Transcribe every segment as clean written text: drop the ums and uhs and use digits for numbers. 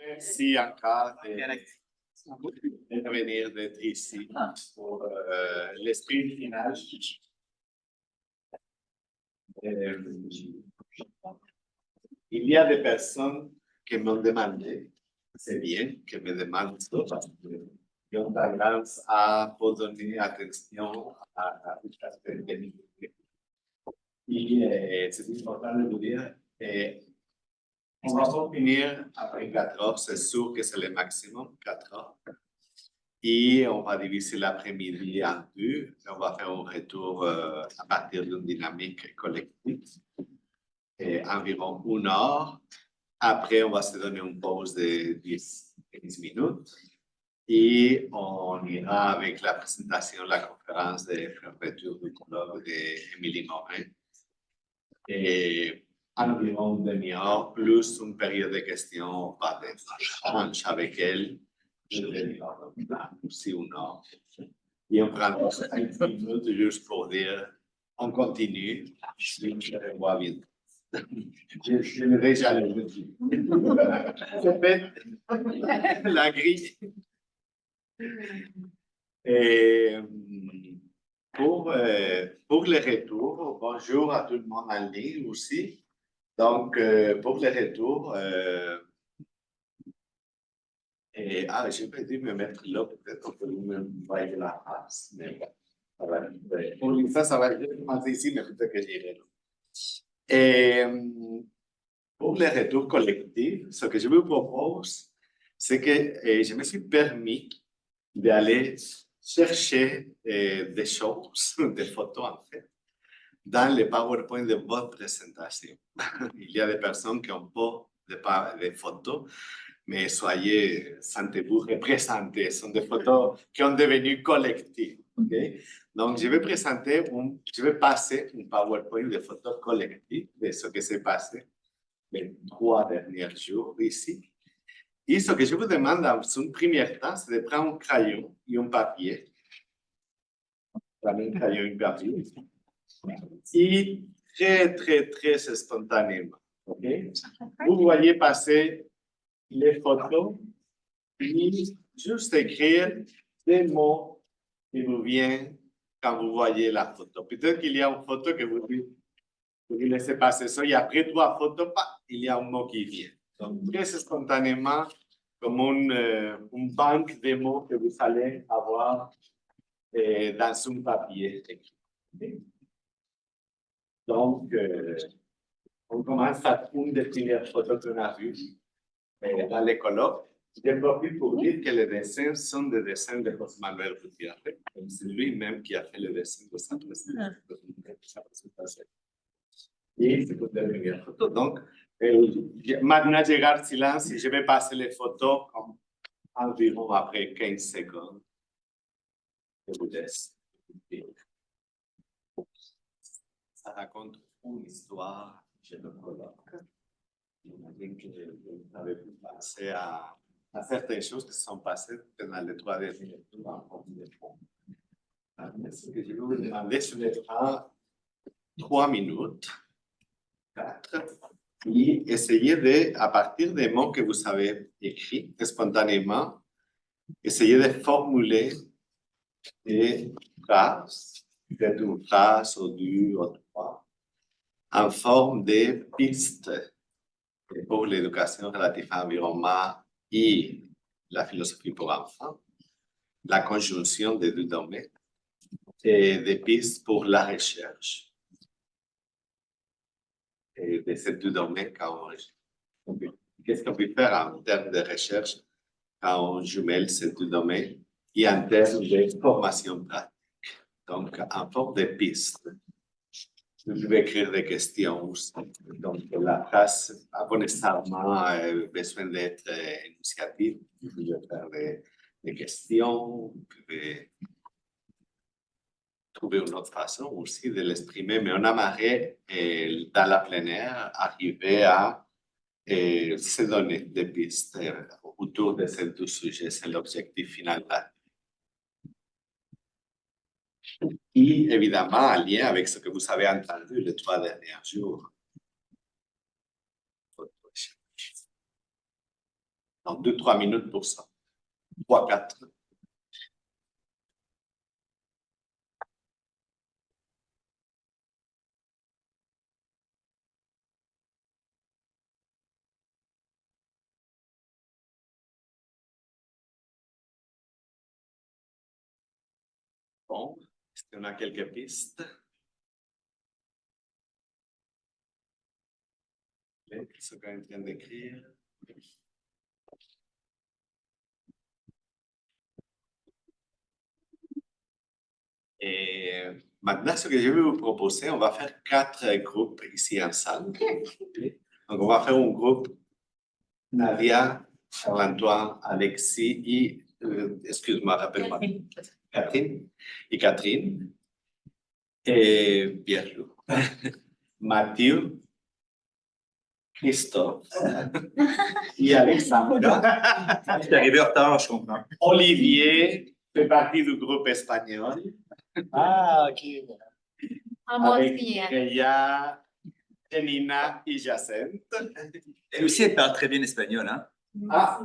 Merci encore de venir d'être ici pour l'esprit final. Il y a des personnes qui m'ont demandé, c'est bien que me demandent ça parce qu'ils ont tendance à pas donner attention à tout aspect de l'unité. Et c'est important de vous dire. On va pas finir après 4 heures, c'est sûr que c'est le maximum, 4 heures. Et on va diviser l'après-midi en 2. Et on va faire un retour à partir d'une dynamique collective. Et environ 1 heure. Après, on va se donner une pause de 10-15 minutes. Et on ira avec la présentation de la conférence de fermeture du colloque d'Émilie Morin. Et environ une demi-heure, plus une période de questions, pas d'échange avec elle. Je vais dire aussi 1 heure. Et on prend 5 minutes juste pour dire, on continue. Je revois vite. Je l'ai déjà dit. Je fais la grille. Et pour le retour, bonjour à tout le monde en ligne aussi. Donc, pour le retour, j'ai pas dû me mettre là, peut-être qu'on peut me voyer la face, mais pour l'instant, ça va commencer ici, mais peut-être que j'irai là. Et pour le retour collectif, ce que je vous propose, c'est que je me suis permis d'aller chercher des choses, des photos en fait, dans le PowerPoint de votre présentation. Il y a des personnes qui n'ont pas de photos, mais sentez-vous représentés. Ce sont des photos qui ont devenu collectives. Okay? Donc, je vais passer un PowerPoint de photos collectives de ce qui s'est passé les 3 derniers jours ici. Et ce que je vous demande dans un premier temps, c'est de prendre un crayon et un papier. Prenez un crayon et un papier. Et très spontanément. Okay? Vous voyez passer les photos et juste écrire des mots qui vous viennent quand vous voyez la photo. Peut-être qu'il y a une photo que vous laissez passer ça et après 3 photos, il y a un mot qui vient. Donc, très spontanément, comme une banque de mots que vous allez avoir dans un papier. Donc, on commence à une des premières photos qu'on a vues dans les colloques. Je profite pour dire que les dessins sont des dessins de José Manuel Gutiérrez. C'est lui-même qui a fait le dessin de sa présentation. Et c'est toute la première photo. Donc, maintenant, je garde silence et je vais passer les photos environ après 15 secondes. Je vous laisse. Ça raconte une histoire chez le colloque. J'imagine que vous avez pu penser à certaines choses qui se sont passées dans les 3 derniers jours en forme de fond. Ce que je vais vous demander, c'est de prendre 3 minutes, 4, et essayer de, à partir des mots que vous avez écrits spontanément, essayer de formuler des phrases, peut-être une phrase ou 2 ou 3, en forme de pistes pour l'éducation relative à l'environnement et la philosophie pour enfants, la conjonction des 2 domaines, et des pistes pour la recherche. Et de ces 2 domaines, qu'est-ce qu'on peut faire en termes de recherche quand on jumelle ces 2 domaines et en termes de formation pratique. Donc, en forme de pistes, vous pouvez écrire des questions aussi. Donc, la phrase n'a pas nécessairement besoin d'être initiative. Vous pouvez faire des questions, vous pouvez trouver une autre façon aussi de l'exprimer, mais on aimerait, dans la plénière, arriver à se donner des pistes autour de ces 2 sujets. C'est l'objectif final. Et évidemment, en lien avec ce que vous avez entendu les 3 derniers jours. Donc, 2-3 minutes pour ça. 3-4. Bon, est-ce qu'on a quelques pistes? Ce qu'on est en train d'écrire. Et maintenant, ce que je vais vous proposer, on va faire 4 groupes ici en salle. Donc, on va faire un groupe Nadia, Charles-Antoine, Alexis et, excuse-moi, rappelle-moi, Catherine et Catherine et Pierre-Loup. Mathieu, Christophe et Alexandre. Je suis arrivé en retard, je comprends. Olivier fait partie du groupe espagnol. Ah, ok. Avec Freya, Janina et Jacinthe. Elle aussi, elle parle très bien espagnol, hein? Ah,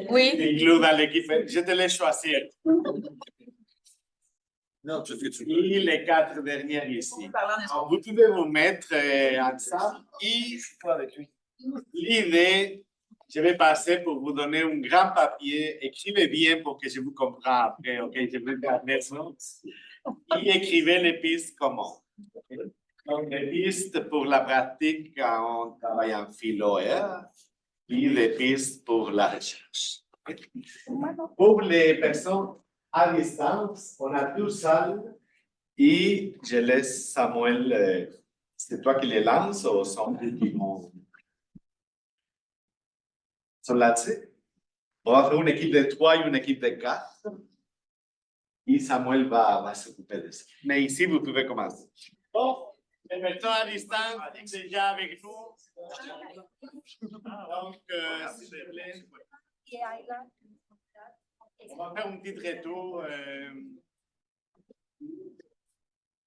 Oui. inclus dans l'équipe. Je te laisse choisir. Non, tu fais ce que tu veux. Et les 4 dernières ici. Alors, vous pouvez vous mettre ensemble. Et l'idée, je vais passer pour vous donner un grand papier. Écrivez bien pour que je vous comprenne après. OK, je vais garder ça. Et écrivez les pistes comment. Donc, les pistes pour la pratique quand on travaille en philo et les pistes pour la recherche. Pour les personnes à distance, on a 2 salles et je laisse Samuel, c'est toi qui les lances ou sont eux qui vont? Sont là-dessus? On va faire une équipe de 3 et une équipe de 4. Et Samuel va s'occuper de ça. Mais ici, vous pouvez commencer. Bon, les personnes à distance sont déjà avec nous. Donc, s'il vous plaît. On va faire un petit retour.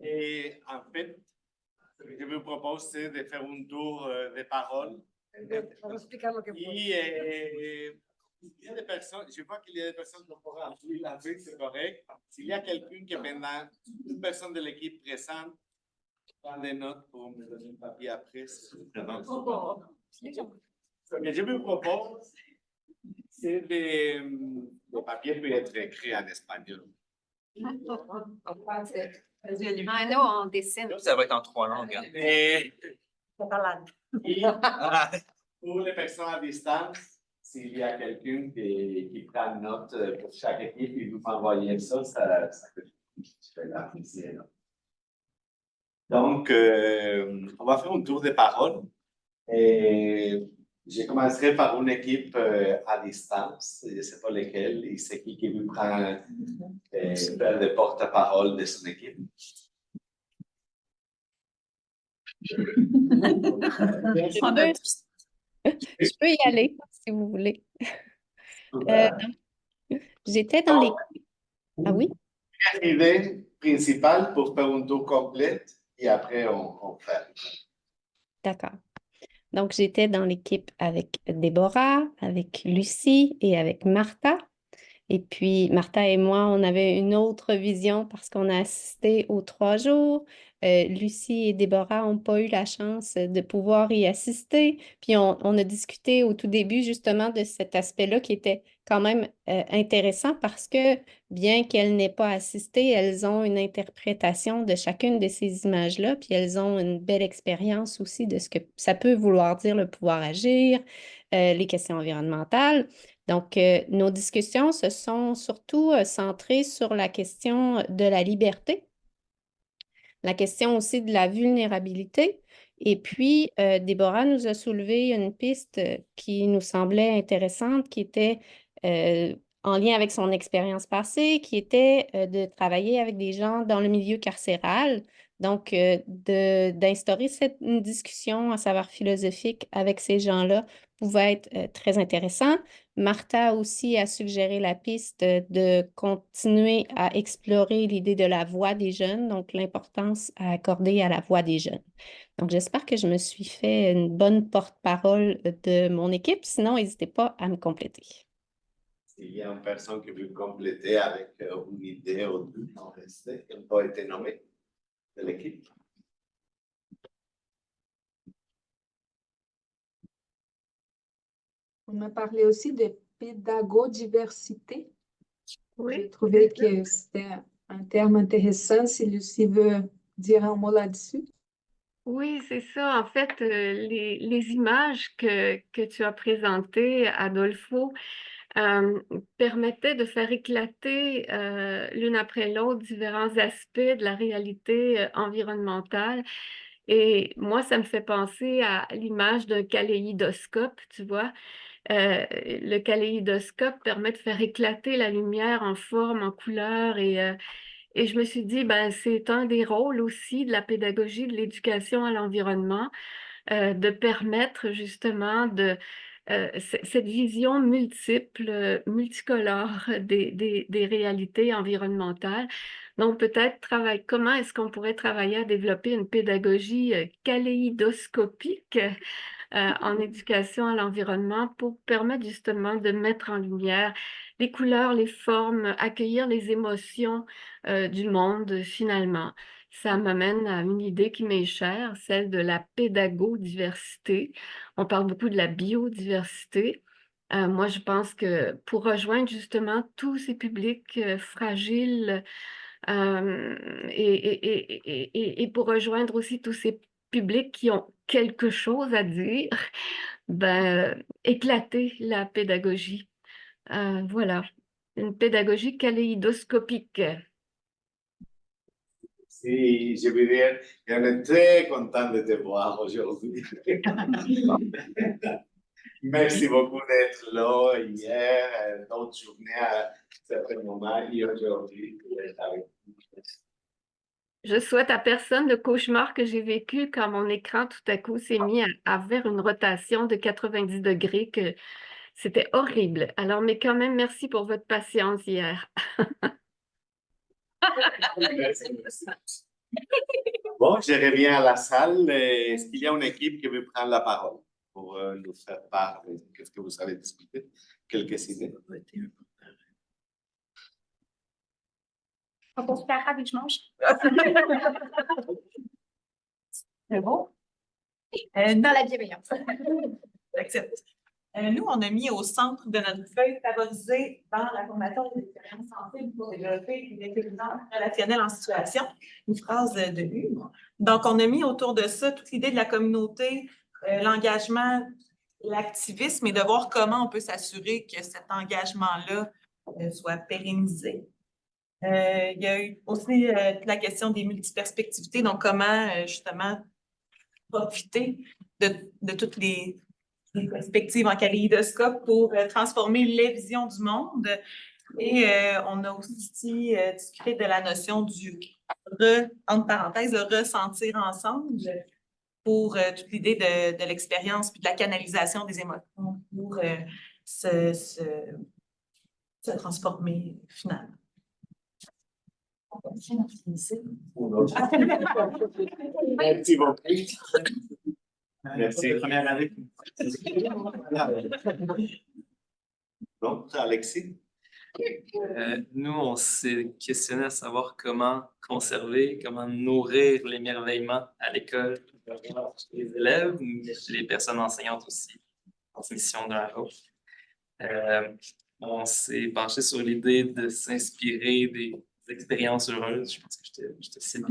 Et en fait, ce que je vous propose, c'est de faire un tour de parole. Et il y a des personnes, je vois qu'il y a des personnes qui pourraient appuyer la vie, c'est correct. S'il y a quelqu'un qui est maintenant, une personne de l'équipe présente, prends des notes pour me donner un papier après. Ce que je vous propose, c'est le papier peut être écrit en espagnol. Ah non, on dessine. Ça va être en 3 langues. Hein. Et pour les personnes à distance, s'il y a quelqu'un qui prend note pour chaque équipe et vous m'envoyez ça, ça peut je vais l'apprécier. Donc, on va faire un tour de parole. Et je commencerai par une équipe à distance. Je ne sais pas lesquelles. Et c'est qui vous prend faire des porte-parole de son équipe. Je peux y aller, si vous voulez. J'étais dans les... Ah oui? Une idée principale pour faire un tour complet et après on fait. D'accord. Donc, j'étais dans l'équipe avec Déborah, avec Lucie et avec Martha. Et puis, Martha et moi, on avait une autre vision parce qu'on a assisté aux 3 jours. Lucie et Déborah n'ont pas eu la chance de pouvoir y assister. Puis, on a discuté au tout début justement de cet aspect-là qui était quand même intéressant parce que bien qu'elles n'aient pas assisté, elles ont une interprétation de chacune de ces images-là. Puis, elles ont une belle expérience aussi de ce que ça peut vouloir dire le pouvoir agir, les questions environnementales. Donc, nos discussions se sont surtout centrées sur la question de la liberté, la question aussi de la vulnérabilité. Et puis, Déborah nous a soulevé une piste qui nous semblait intéressante, qui était en lien avec son expérience passée, qui était de travailler avec des gens dans le milieu carcéral. Donc, d'instaurer une discussion à savoir philosophique avec ces gens-là pouvait être très intéressant. Martha aussi a suggéré la piste de continuer à explorer l'idée de la voix des jeunes, donc l'importance à accorder à la voix des jeunes. Donc, j'espère que je me suis fait une bonne porte-parole de mon équipe. Sinon, n'hésitez pas à me compléter. S'il y a une personne qui veut compléter avec une idée ou deux, elle peut être nommée de l'équipe. On m'a parlé aussi de pédagodiversité. Oui. J'ai trouvé que c'était un terme intéressant. Si Lucie veut dire un mot là-dessus. Oui, c'est ça. En fait, les images que tu as présentées, Adolfo, permettaient de faire éclater l'une après l'autre différents aspects de la réalité environnementale. Et moi, ça me fait penser à l'image d'un kaléidoscope, tu vois. Le kaléidoscope permet de faire éclater la lumière en forme, en couleur et je me suis dit, ben, c'est un des rôles aussi de la pédagogie, de l'éducation à l'environnement, de permettre justement cette vision multiple, multicolore des réalités environnementales. Donc, peut-être comment est-ce qu'on pourrait travailler à développer une pédagogie kaléidoscopique en éducation à l'environnement pour permettre justement de mettre en lumière les couleurs, les formes, accueillir les émotions du monde finalement. Ça m'amène à une idée qui m'est chère, celle de la pédagodiversité. On parle beaucoup de la biodiversité. Moi, je pense que pour rejoindre justement tous ces publics fragiles et pour rejoindre aussi tous ces publics qui ont quelque chose à dire, ben, éclater la pédagogie. Voilà, une pédagogie kaléidoscopique. Si, je veux dire, on est très content de te voir aujourd'hui. Merci beaucoup d'être là hier, d'autres journées à certains moments et aujourd'hui pour être avec nous. Je souhaite à personne le cauchemar que j'ai vécu quand mon écran tout à coup s'est mis à faire une rotation de 90 degrés, que c'était horrible. Alors, mais quand même, merci pour votre patience hier. Merci, merci. Bon, je reviens à la salle. Est-ce qu'il y a une équipe qui veut prendre la parole pour nous faire part de ce que vous avez discuté? Quelques idées? On peut se faire rapide, je mange. C'est bon? Dans la bienveillance. J'accepte. Nous, on a mis au centre de notre feuille favoriser dans la formation des expériences sensibles pour développer l'intelligence relationnelle en situation, une phrase de Hume. Donc, on a mis autour de ça toute l'idée de la communauté, l'engagement, l'activisme et de voir comment on peut s'assurer que cet engagement-là soit pérennisé. Il y a eu aussi la question des multiperspectivités, donc comment justement profiter de toutes les perspectives en kaléidoscope pour transformer les visions du monde. Et on a aussi discuté de la notion du entre parenthèses, le ressentir ensemble pour toute l'idée de l'expérience puis de la canalisation des émotions pour se transformer finalement. Merci beaucoup. Merci. Première année. Donc, Alexis? Nous, on s'est questionné à savoir comment conserver, comment nourrir l'émerveillement à l'école chez les élèves, mais chez les personnes enseignantes aussi, en mission de leur autre. On s'est penché sur l'idée de s'inspirer des expériences heureuses, je pense que je te cite,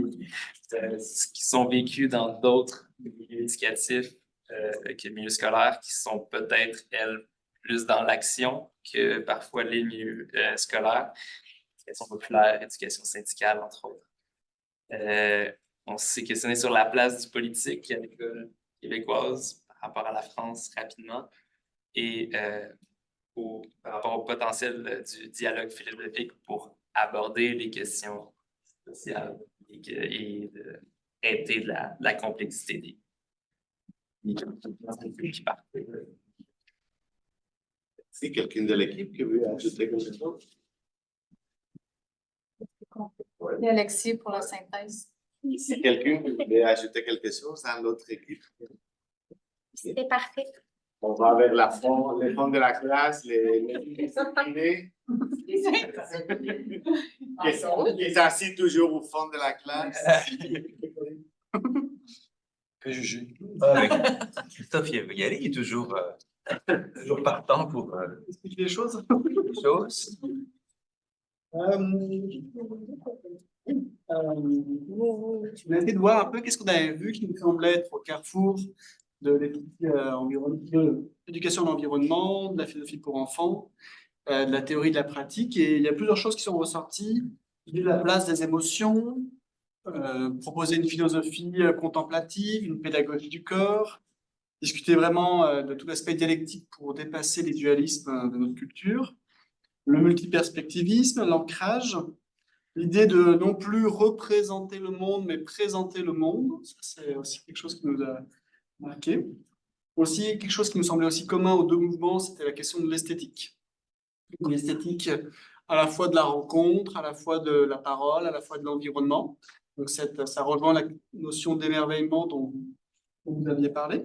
qui sont vécues dans d'autres milieux éducatifs que le milieu scolaire, qui sont peut-être, elles, plus dans l'action que parfois les milieux scolaires, éducation populaire, éducation syndicale, entre autres. On s'est questionné sur la place du politique à l'école québécoise par rapport à la France rapidement et par rapport au potentiel du dialogue philosophique pour aborder les questions sociales et traiter de la complexité des qui partent. Si quelqu'un de l'équipe qui veut ajouter quelque chose. Et Alexis pour la synthèse. Si quelqu'un veut ajouter quelque chose dans l'autre équipe. C'était parfait. On va vers le fond de la classe, les idées. Qui est assis toujours au fond de la classe. Que juger. Ah, Christophe, il veut y aller, il est toujours, toujours partant pour Expliquer les choses. les choses. On a essayé de voir un peu qu'est-ce qu'on avait vu qui nous semblait être au carrefour de l'éducation à l'environnement, de la philosophie pour enfants, de la théorie de la pratique. Et il y a plusieurs choses qui sont ressorties. L'idée de la place des émotions, proposer une philosophie contemplative, une pédagogie du corps, discuter vraiment de tout l'aspect dialectique pour dépasser les dualismes de notre culture, le multiperspectivisme, l'ancrage, l'idée de non plus représenter le monde, mais présenter le monde. Ça, c'est aussi quelque chose qui nous a marqué. Aussi, quelque chose qui nous semblait aussi commun aux deux mouvements, c'était la question de l'esthétique. L'esthétique à la fois de la rencontre, à la fois de la parole, à la fois de l'environnement. Donc, ça rejoint la notion d'émerveillement dont vous aviez parlé.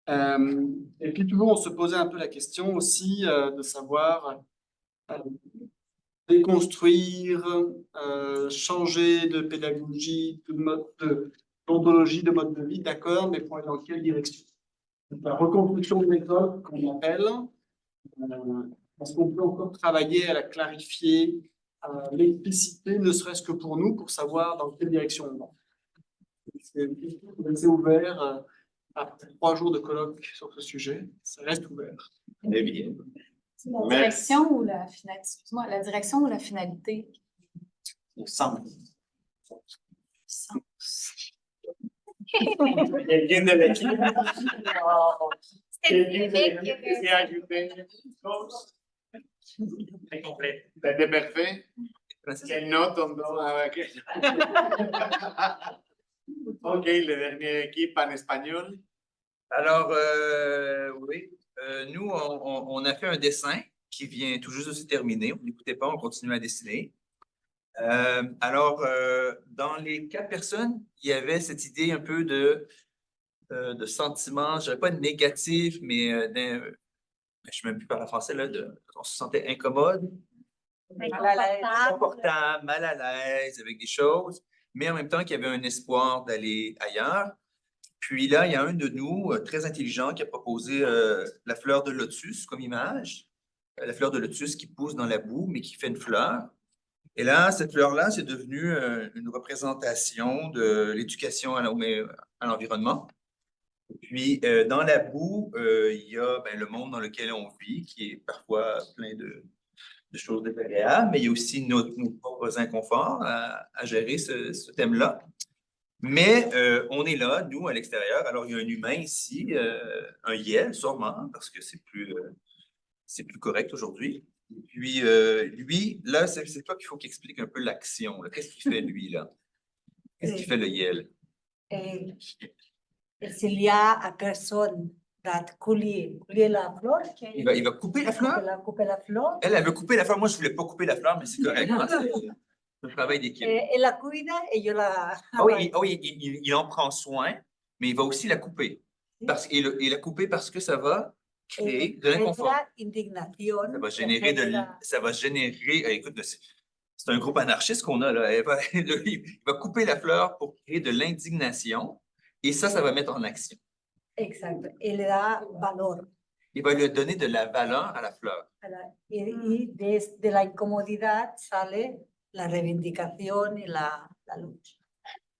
Et puis, toujours, on se posait un peu la question aussi de savoir déconstruire, changer de pédagogie, d'ontologie, de mode de vie, d'accord, mais pour aller dans quelle direction? La reconstruction de l'école qu'on appelle, est-ce qu'on peut encore travailler à la clarifier, à l'expliciter, ne serait-ce que pour nous, pour savoir dans quelle direction on va. C'est ouvert après 3 jours de colloque sur ce sujet, ça reste ouvert. Eh bien. C'est la direction ou la finalité? Excuse-moi, la direction ou la finalité? On sent. Quelqu'un de l'équipe. Quelqu'un de l'équipe qui s'est ajouté quelque chose? Très complet. C'était parfait. Quelle note on donne avec? Ok, la dernière équipe en espagnol. Alors, oui, nous, on a fait un dessin qui vient tout juste de se terminer. On n'écoutait pas, on continue à dessiner. Alors, dans les 4 personnes, il y avait cette idée un peu de sentiment, je dirais pas négatif, mais je ne sais même plus parler français, là, on se sentait incommode, confortable, mal à l'aise avec des choses, mais en même temps qu'il y avait un espoir d'aller ailleurs. Puis là, il y a un de nous, très intelligent, qui a proposé la fleur de lotus comme image. La fleur de lotus qui pousse dans la boue, mais qui fait une fleur. Et là, cette fleur-là, c'est devenu une représentation de l'éducation à l'environnement. Puis, dans la boue, il y a le monde dans lequel on vit, qui est parfois plein de choses désagréables, mais il y a aussi nos propres inconforts à gérer ce thème-là. Mais on est là, nous, à l'extérieur. Alors, il y a un humain ici, un Yel, sûrement, parce que c'est plus correct aujourd'hui. Et puis, lui, là, c'est toi qu'il faut qu'il explique un peu l'action. Qu'est-ce qu'il fait, lui, là? Qu'est-ce qu'il fait, le Yel? S'il y a une personne qui couler la fleur, Il va couper la fleur? couper la fleur. Elle veut couper la fleur. Moi, je ne voulais pas couper la fleur, mais c'est correct. C'est un travail d'équipe. Elle la cuida et je la... Ah oui, il en prend soin, mais il va aussi la couper. Et la couper parce que ça va créer de l'inconfort. Ça va générer, écoute, c'est un groupe anarchiste qu'on a là. Il va couper la fleur pour créer de l'indignation et ça va mettre en action. Exact. Elle da valor. Il va lui donner de la valeur à la fleur. Y de la incomodidad sale la reivindicación y la lucha.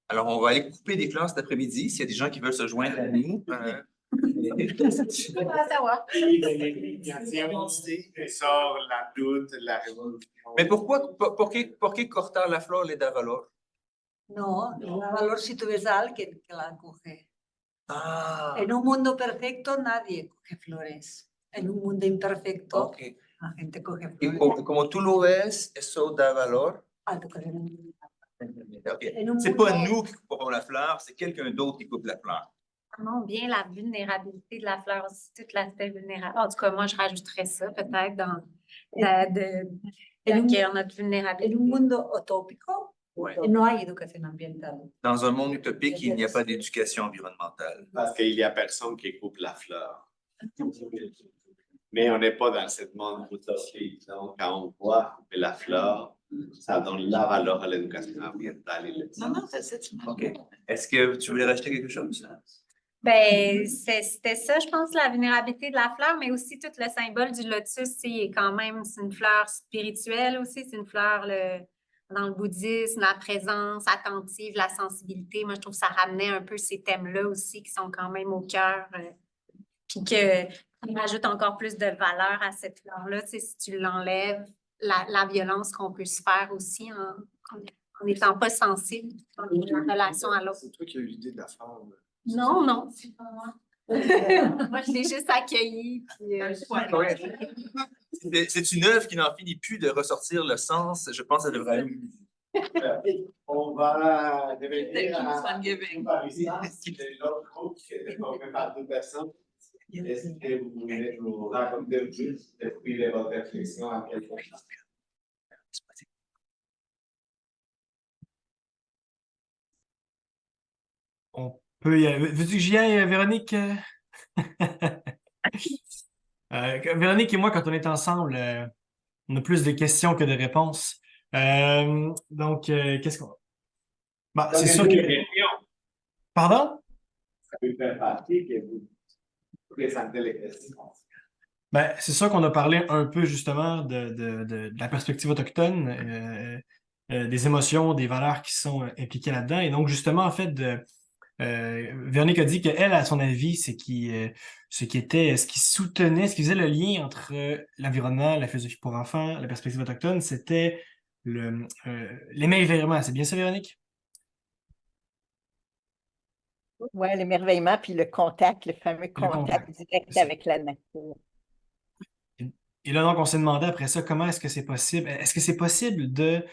Alors, on va aller couper des fleurs cet après-midi. S'il y a des gens qui veulent se joindre à nous. On va savoir. Sort la doute, la révolution. Mais por qué cortar la flor le da valor? No, le da valor si tú ves a alguien que la coge. Ah, En un mundo perfecto nadie coge flores. En un mundo imperfecto ok. la gente coge Y flores. como tú lo ves, eso da valor. Ah, tú coges un- OK. nous C'est pas montre nous qui coupons la fleur, c'est quelqu'un d'autre qui coupe la fleur. Vraiment bien la vulnérabilité de la fleur aussi, tout l'aspect vulnérable. En tout cas, moi, je rajouterais ça peut-être dans d'accueillir notre en vulnérabilité. un mundo utópico Ouais. no hay educación ambiental. Dans un monde utopique, il n'y a pas d'éducation environnementale. Parce qu'il n'y a personne qui coupe la fleur. Mais on n'est pas dans ce monde utopique. Donc, quand on voit couper la fleur, ça donne la valeur à l'éducation ambientale. Non, non, c'est une OK. Est-ce que tu voulais rajouter quelque chose? Ben, c'était ça, je pense, la vulnérabilité de la fleur, mais aussi tout le symbole du lotus, c'est quand même, c'est une fleur spirituelle aussi, c'est une fleur dans le bouddhisme, la présence attentive, la sensibilité. Moi, je trouve que ça ramenait un peu ces thèmes-là aussi qui sont quand même au cœur, puis qu'on rajoute encore plus de valeur à cette fleur-là, tu sais, si tu l'enlèves, la violence qu'on peut se faire aussi en n'étant pas sensible en relation à l'autre. C'est toi qui as eu l'idée de la fleur. Non, non, c'est pas moi. Moi, je l'ai juste accueilli. Puis, C'est une œuvre qui n'en finit plus de ressortir le sens. Je pense que ça devrait aller. On va devenir Keeps on giving. de l'autre groupe qui est formé par 2 personnes. Est-ce que vous voulez nous raconter juste depuis votre réflexion à quelque chose? On peut y aller. Veux-tu que j'y aille, Véronique? Véronique et moi, quand on est ensemble, on a plus de questions que de réponses. Qu'est-ce qu'on... Bah, c'est sûr que... Pardon? Ça peut faire partie que vous présentez les questions. Ben, c'est sûr qu'on a parlé un peu justement de la perspective autochtone, des émotions, des valeurs qui sont impliquées là-dedans. Et donc, justement, en fait, Véronique a dit qu'elle, à son avis, ce qui soutenait, ce qui faisait le lien entre l'environnement, la philosophie pour enfants, la perspective autochtone, c'était l'émerveillement. C'est bien ça, Véronique? Oui, l'émerveillement, puis le contact, le fameux contact direct C'est ça. avec la nature. Et là, donc, on s'est demandé après ça, comment est-ce que c'est possible? Est-ce que c'est possible de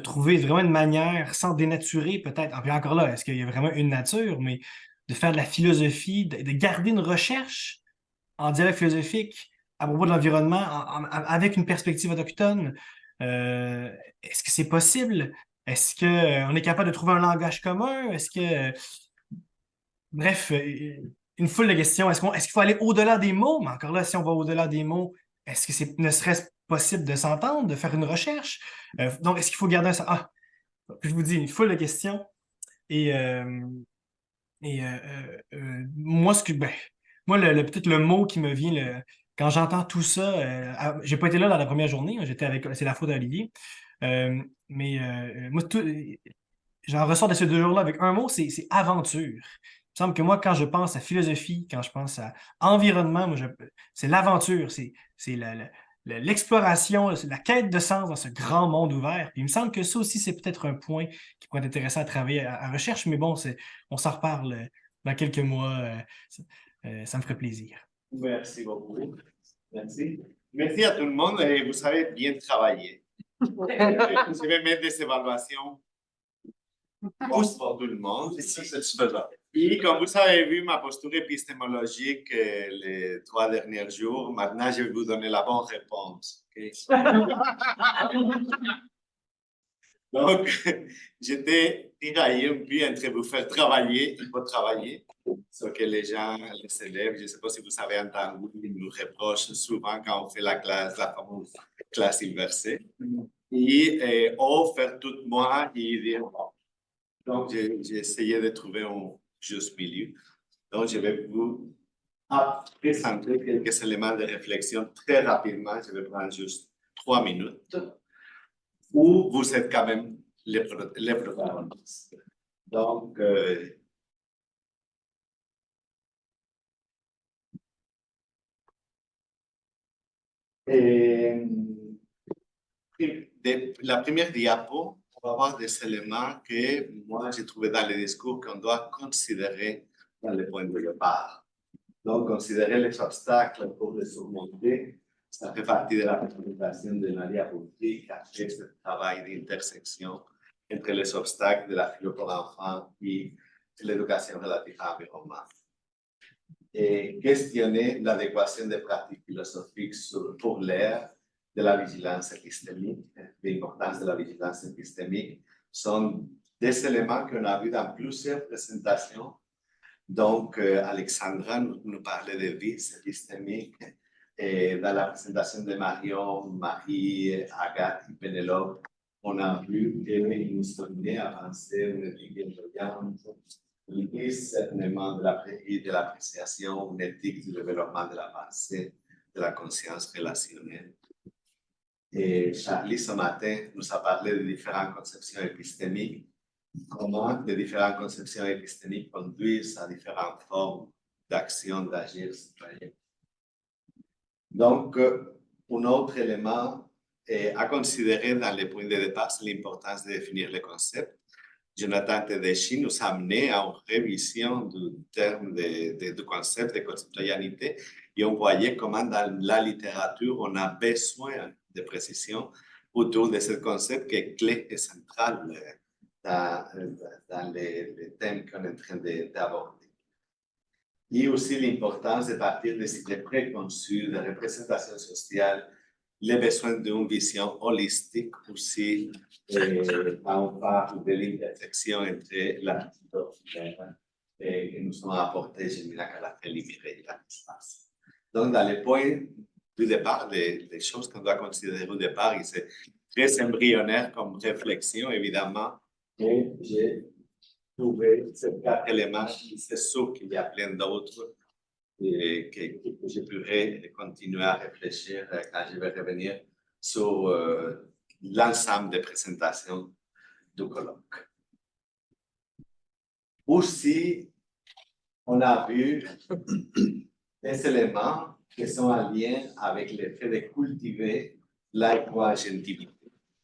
trouver vraiment une manière, sans dénaturer peut-être, puis encore là, est-ce qu'il y a vraiment une nature, mais de faire de la philosophie, de garder une recherche en dialogue philosophique à propos de l'environnement avec une perspective autochtone? Est-ce que c'est possible? Est-ce qu'on est capable de trouver un langage commun? Est-ce que... Bref, une foule de questions. Est-ce qu'il faut aller au-delà des mots? Mais encore là, si on va au-delà des mots, est-ce que ne serait-ce possible de s'entendre, de faire une recherche? Donc, est-ce qu'il faut garder ça? Ah, je vous dis, une foule de questions. Et moi, peut-être le mot qui me vient, quand j'entends tout ça, j'ai pas été là dans la première journée, c'est la faute d'Olivier. Moi, j'en ressors de ces 2 jours-là avec un mot, c'est aventure. Il me semble que moi, quand je pense à philosophie, quand je pense à environnement, c'est l'aventure, c'est l'exploration, c'est la quête de sens dans ce grand monde ouvert. Puis il me semble que ça aussi, c'est peut-être un point qui pourrait être intéressant à travailler à recherche, mais bon, on s'en reparle dans quelques mois. Ça me ferait plaisir. Merci beaucoup. Merci. Merci à tout le monde et vous avez bien travaillé. Je vais mettre des évaluations pour tout le monde. C'est satisfaisant. Et comme vous avez vu ma posture épistémologique les 3 derniers jours, maintenant je vais vous donner la bonne réponse. Okay? Donc, j'étais tiraillé un peu entre vous faire travailler et pas travailler. Ce que les gens, les élèves, je ne sais pas si vous avez entendu, ils nous reprochent souvent quand on fait la fameuse classe inversée. Et faire tout moi et dire bon. Donc, j'ai essayé de trouver un juste milieu. Donc, je vais vous présenter quelques éléments de réflexion très rapidement. Je vais prendre juste 3 minutes où vous êtes quand même les protagonistes. Donc, la première diapo, on va avoir des éléments que moi j'ai trouvé dans les discours qu'on doit considérer dans le point de départ. Donc, considérer les obstacles pour les surmonter, ça fait partie de la présentation de Nadia Boutry qui a fait ce travail d'intersection entre les obstacles de la philo pour l'enfant et l'éducation relative à l'environnement. Et questionner l'adéquation des pratiques philosophiques pour l'ère de la vigilance épistémique, l'importance de la vigilance épistémique, sont des éléments qu'on a vus dans plusieurs présentations. Donc, Alexandra nous parlait de vices épistémiques et dans la présentation de Marion, Marie, Agathe et Pénélope, on a vu qu'il nous donnait avancer une éthique brillante, le discernement de l'appréciation, une éthique du développement de la pensée, de la conscience relationnelle. Et Charlie, ce matin, nous a parlé de différentes conceptions épistémiques, comment les différentes conceptions épistémiques conduisent à différentes formes d'action, d'agir citoyen. Donc, un autre élément à considérer dans les points de départ, c'est l'importance de définir les concepts. Jonathan Tedeschi nous a amené à une révision du terme du concept de conceptualité et on voyait comment dans la littérature, on a besoin de précision autour de ce concept qui est clé et central dans les thèmes qu'on est en train d'aborder. Et aussi l'importance de partir des idées préconçues, de représentation sociale, les besoins d'une vision holistique aussi, quand on parle de l'intersection entre la culture que nous sommes apportés, je dirais, à la libérée de l'espace. Donc, dans les points du départ, les choses qu'on doit considérer au départ, c'est très embryonnaire comme réflexion, évidemment, et j'ai trouvé ces 4 éléments, c'est sûr qu'il y a plein d'autres et que je pourrais continuer à réfléchir quand je vais revenir sur l'ensemble des présentations du colloque. Aussi, on a vu des éléments qui sont en lien avec le fait de cultiver l'éco-agentivité.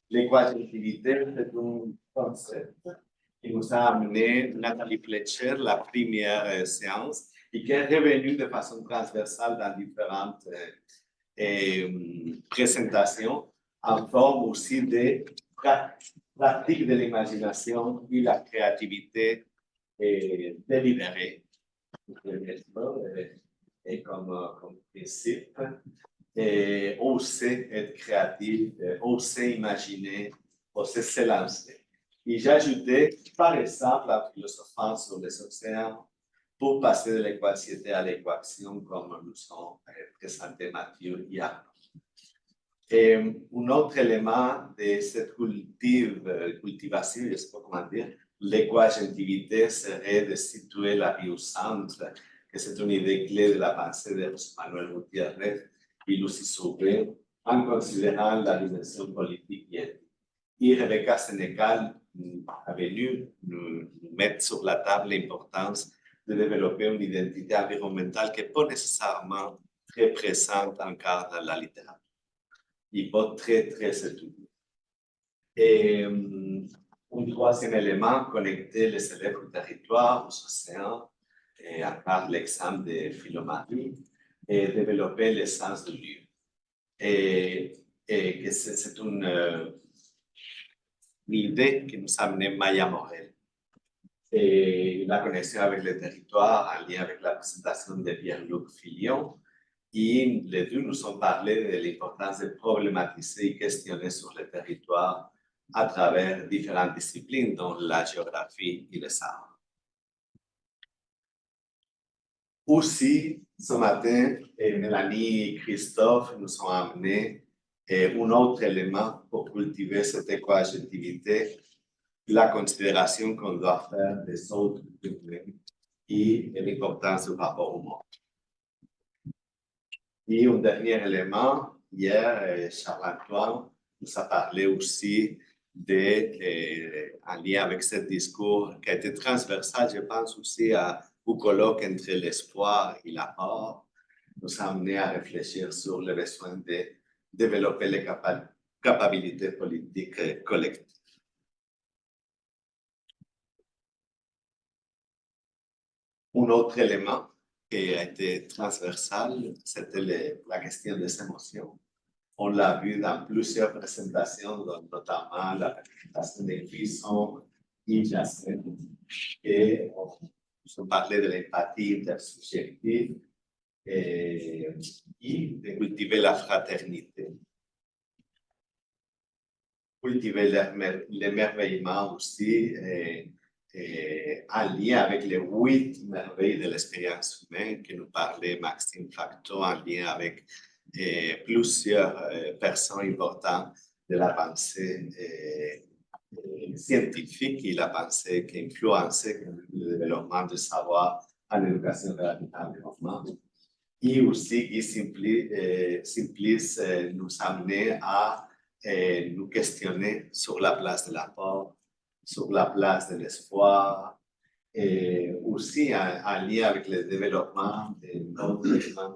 L'éco-agentivité, c'est un concept qui nous a amené Nathalie Fletcher, la première séance, et qui est revenu de façon transversale dans différentes présentations, en forme aussi de pratique de l'imagination et la créativité délibérée, et comme principe, et oser être créatif, oser imaginer, oser se lancer. Et j'ajoutais, par exemple, la philosophie sur les océans, pour passer de l'équantiité à l'équaction, comme nous ont présenté Mathieu et Arnaud. Et un autre élément de cette cultivation, je ne sais pas comment dire, l'éco-agentivité serait de situer la vie au centre, que c'est une idée clé de la pensée de Manuel Gutiérrez et Lucie Sauvé, en considérant la dimension politique et éthique. Et Rebecca Sénécal a venu nous mettre sur la table l'importance de développer une identité environnementale qui n'est pas nécessairement très présente encore dans la littérature. Il faut très étudié. Et un troisième élément, connecter les élèves au territoire, aux océans, et à part l'examen de Philomarie, et développer le sens du lieu. Et que c'est une idée qui nous a amené Maya Morel. Et la connexion avec le territoire en lien avec la présentation de Pierre-Luc Filion. Et les deux nous ont parlé de l'importance de problématiser et questionner sur le territoire à travers différentes disciplines, dont la géographie et les arts. Aussi, ce matin, Mélanie et Christophe nous ont amené un autre élément pour cultiver cette éco-agentivité, la considération qu'on doit faire des autres humains et l'importance du rapport au monde. Et un dernier élément, hier, Charles-Antoine nous a parlé aussi en lien avec ce discours qui a été transversal, je pense aussi au colloque entre l'espoir et la peur, nous a amené à réfléchir sur le besoin de développer les capacités politiques collectives. Un autre élément qui a été transversal, c'était la question des émotions. On l'a vu dans plusieurs présentations, notamment la présentation des Frissons et Jasmine. Et on parlait de l'empathie intersubjective et de cultiver la fraternité. Cultiver l'émerveillement aussi, en lien avec les 8 merveilles de l'expérience humaine que nous parlait Maxime Facto, en lien avec plusieurs personnes importantes de la pensée scientifique et la pensée qui influençait le développement du savoir en l'éducation relative à l'environnement. Et aussi qui Simplice nous amenait à nous questionner sur la place de l'apport, sur la place de l'espoir, et aussi en lien avec le développement de notre élément de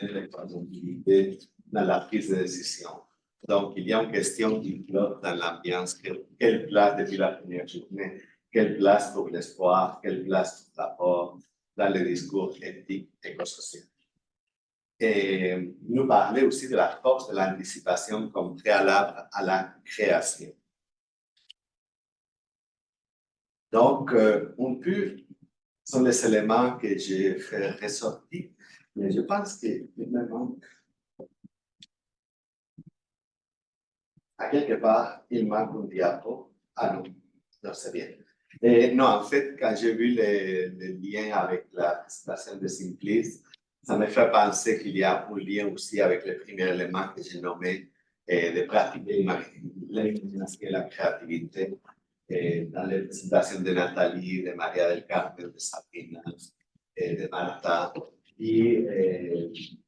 responsabilité dans la prise de décision. Donc, il y a une question qui flotte dans l'ambiance. Quelle place depuis la première journée? Quelle place pour l'espoir? Quelle place pour l'apport dans le discours éthique et écosocial? Et nous parler aussi de la force de l'anticipation comme préalable à la création. Donc, un peu sont les éléments que j'ai fait ressortir, mais je pense qu'il me manque. À quelque part, il manque un diapo. Ah non, non, c'est bien. Et non, en fait, quand j'ai vu le lien avec la présentation de Simplice, ça me fait penser qu'il y a un lien aussi avec le premier élément que j'ai nommé de pratiquer l'imagination et la créativité. Dans les présentations de Nathalie, de Maria del Carmen, de Sabrina, de Martha. Et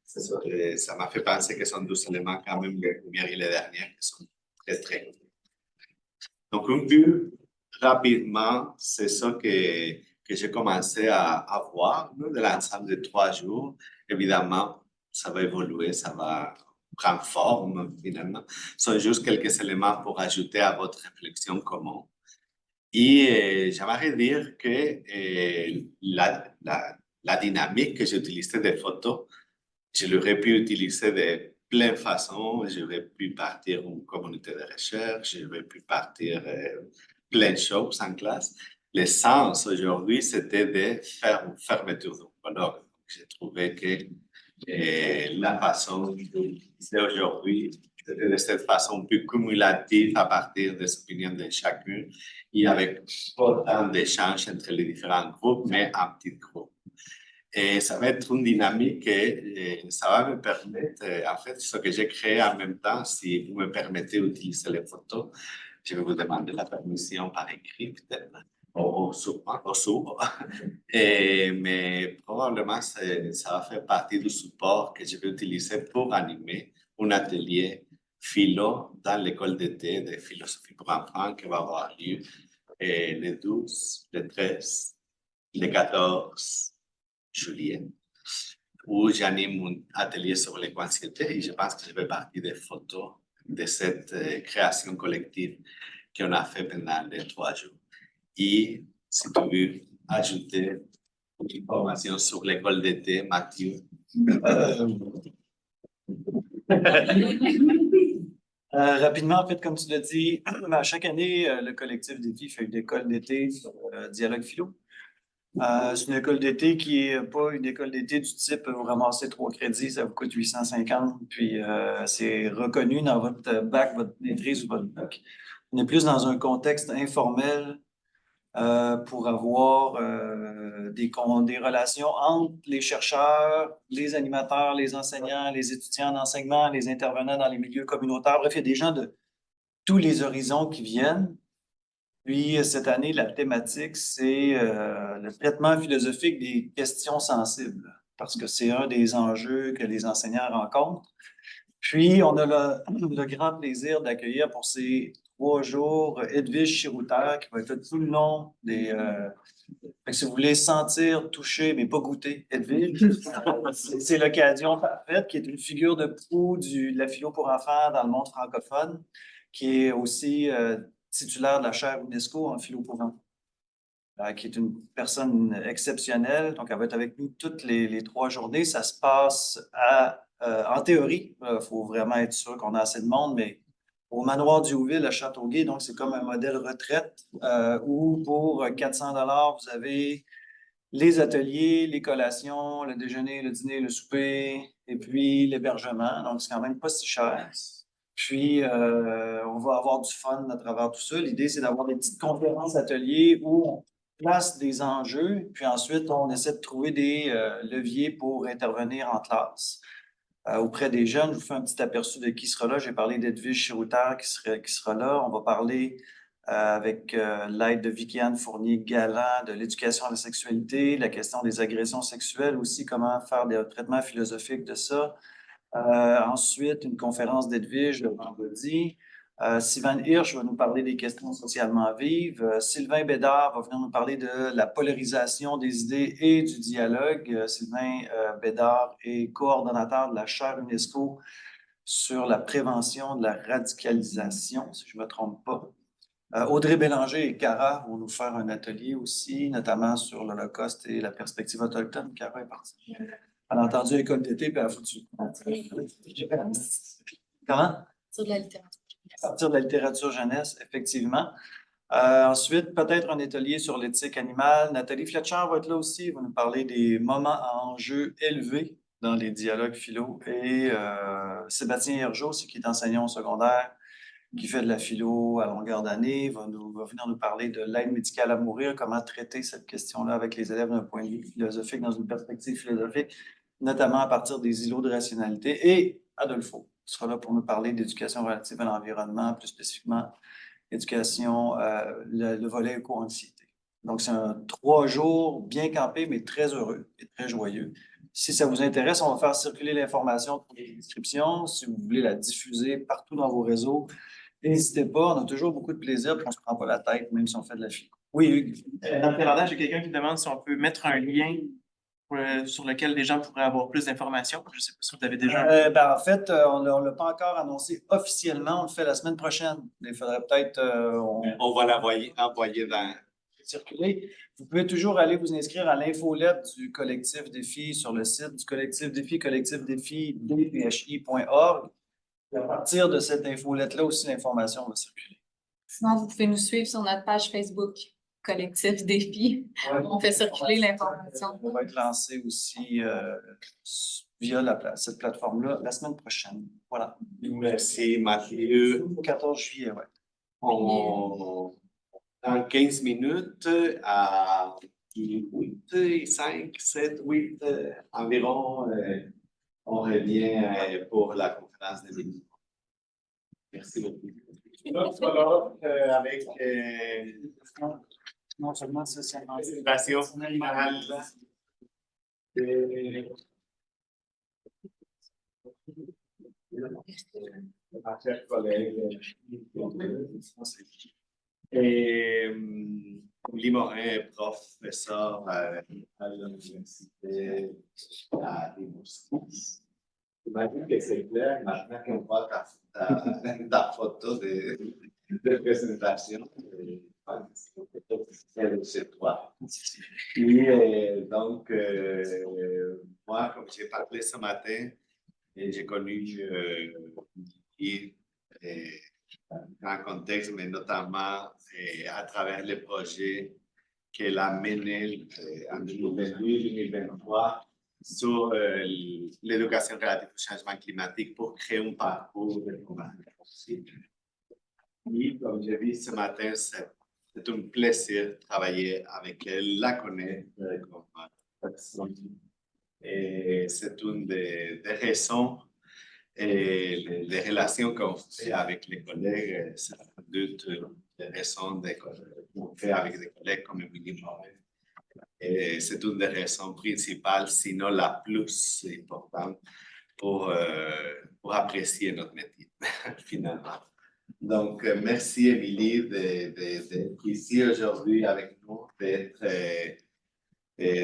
ça m'a fait penser que ce sont 2 éléments quand même, le premier et le dernier, qui sont très, très connus. Donc, un peu rapidement, c'est ça que j'ai commencé à voir de l'ensemble de 3 jours. Évidemment, ça va évoluer, ça va prendre forme finalement. Ce sont juste quelques éléments pour ajouter à votre réflexion commune. Et j'aimerais dire que la dynamique que j'utilisais des photos, je l'aurais pu utiliser de plein de façons. J'aurais pu partir une communauté de recherche, j'aurais pu partir plein de choses en classe. L'essence aujourd'hui, c'était de faire une fermeture de colloque. J'ai trouvé que la façon d'utiliser aujourd'hui, c'était de cette façon plus cumulative à partir des opinions de chacun et avec autant d'échanges entre les différents groupes, mais en petits groupes. Et ça va être une dynamique et ça va me permettre, en fait, ce que j'ai créé en même temps, si vous me permettez d'utiliser les photos, je vais vous demander la permission par écrit, peut-être, au sourd. Mais probablement, ça va faire partie du support que je vais utiliser pour animer un atelier philo dans l'école d'été de philosophie pour enfants qui va avoir lieu le 12, le 13, le 14 juillet, où j'anime un atelier sur l'éco-anxiété et je pense que je vais partir des photos de cette création collective qu'on a fait pendant les 3 jours. Et si tu veux ajouter une information sur l'école d'été, Mathieu. Rapidement, en fait, comme tu l'as dit, à chaque année, le collectif Défi fait une école d'été sur Dialogue Philo. C'est une école d'été qui n'est pas une école d'été du type vous ramassez 3 crédits, ça vous coûte 850, puis c'est reconnu dans votre bac, votre maîtrise ou votre bac. On est plus dans un contexte informel pour avoir des relations entre les chercheurs, les animateurs, les enseignants, les étudiants d'enseignement, les intervenants dans les milieux communautaires. Bref, il y a des gens de tous les horizons qui viennent. Puis, cette année, la thématique, c'est le traitement philosophique des questions sensibles, parce que c'est un des enjeux que les enseignants rencontrent. Puis, on a le grand plaisir d'accueillir pour ces 3 jours Edwige Chirouter, qui va être tout le long des... si vous voulez sentir, toucher, mais pas goûter, Edwige, c'est l'occasion parfaite, qui est une figure de proue de la philo pour enfants dans le monde francophone, qui est aussi... titulaire de la chaire UNESCO en philo pour enfants, qui est une personne exceptionnelle. Donc, elle va être avec nous toutes les 3 journées. Ça se passe à En théorie, il faut vraiment être sûr qu'on a assez de monde, mais au manoir du Hauville à Châteauguay, donc c'est comme un modèle retraite où pour 400 $ vous avez les ateliers, les collations, le déjeuner, le dîner, le souper, et puis l'hébergement. Donc, c'est quand même pas si cher. Puis, on va avoir du fun à travers tout ça. L'idée, c'est d'avoir des petites conférences, ateliers où on place des enjeux, puis ensuite, on essaie de trouver des leviers pour intervenir en classe. Auprès des jeunes, je vous fais un petit aperçu de qui sera là. J'ai parlé d'Edwige Chirouter qui sera là. On va parler avec l'aide de Vicky-Anne Fournier-Galland de l'éducation à la sexualité, la question des agressions sexuelles aussi, comment faire des traitements philosophiques de ça. Ensuite, une conférence d'Edwige le vendredi. Sylvain Hirsch va nous parler des questions socialement vives. Sylvain Bédard va venir nous parler de la polarisation des idées et du dialogue. Sylvain Bédard est coordonnateur de la chaire UNESCO sur la prévention de la radicalisation, si je ne me trompe pas. Audrey Bélanger et Cara vont nous faire un atelier aussi, notamment sur l'Holocauste et la perspective autochtone. Cara est partie. Elle a entendu l'école d'été, puis elle a foutu. Comment? Sur de la littérature. À partir de la littérature jeunesse, effectivement. Ensuite, peut-être un atelier sur l'éthique animale. Nathalie Fletcher va être là aussi. Elle va nous parler des moments à enjeux élevés dans les dialogues philo. Et Sébastien Hergeau, aussi, qui est enseignant au secondaire, qui fait de la philo à longueur d'année, va venir nous parler de l'aide médicale à mourir, comment traiter cette question-là avec les élèves d'un point de vue philosophique, dans une perspective philosophique, notamment à partir des îlots de rationalité. Et Adolfo sera là pour nous parler d'éducation relative à l'environnement, plus spécifiquement éducation, le volet éco-anxiété. Donc, c'est un 3 jours bien campé, mais très heureux et très joyeux. Si ça vous intéresse, on va faire circuler l'information pour les inscriptions. Si vous voulez la diffuser partout dans vos réseaux, n'hésitez pas. On a toujours beaucoup de plaisir et on ne se prend pas la tête, même si on fait de la philo. Oui, Hugues. Dans le Canada, j'ai quelqu'un qui demande si on peut mettre un lien sur lequel les gens pourraient avoir plus d'informations. Je ne sais pas si vous avez déjà... En fait, on ne l'a pas encore annoncé officiellement. On le fait la semaine prochaine. Il faudrait peut-être... On va l'envoyer dans... circuler. Vous pouvez toujours aller vous inscrire à l'infolette du collectif Défi sur le site du collectif Défi, dphi.org. À partir de cette infolette-là aussi, l'information va circuler. Sinon, vous pouvez nous suivre sur notre page Facebook, Collectif Défi. Ouais. On fait circuler l'information. On va être lancé aussi via cette plateforme-là la semaine prochaine. Voilà. Merci, Mathieu. Au 14 juillet, oui. Dans 15 minutes, à 8, 5, 7, 8 environ, on revient pour la conférence de midi. Merci beaucoup. Avec non seulement socialement. l'invitation finale. Ma chère collègue. Et Limorin, professeur à l'université à Rimouski. J'imagine que c'est clair maintenant qu'on voit ta photo de présentation. C'est chez toi. Et donc, moi, comme j'ai parlé ce matin, j'ai connu en contexte, mais notamment à travers les projets qu'elle a menés en 2022-2023 sur l'éducation relative au changement climatique pour créer un parcours de combattre possible. Et comme j'ai vu ce matin, c'est un plaisir de travailler avec elle, la connaître comme personne. Et c'est une des raisons. Et les relations qu'on fait avec les collègues, c'est sans doute les raisons qu'on fait avec des collègues comme Émilie Morin. Et c'est une des raisons principales, sinon la plus importante, pour apprécier notre métier, finalement. Donc, merci Émilie d'être ici aujourd'hui avec nous, d'être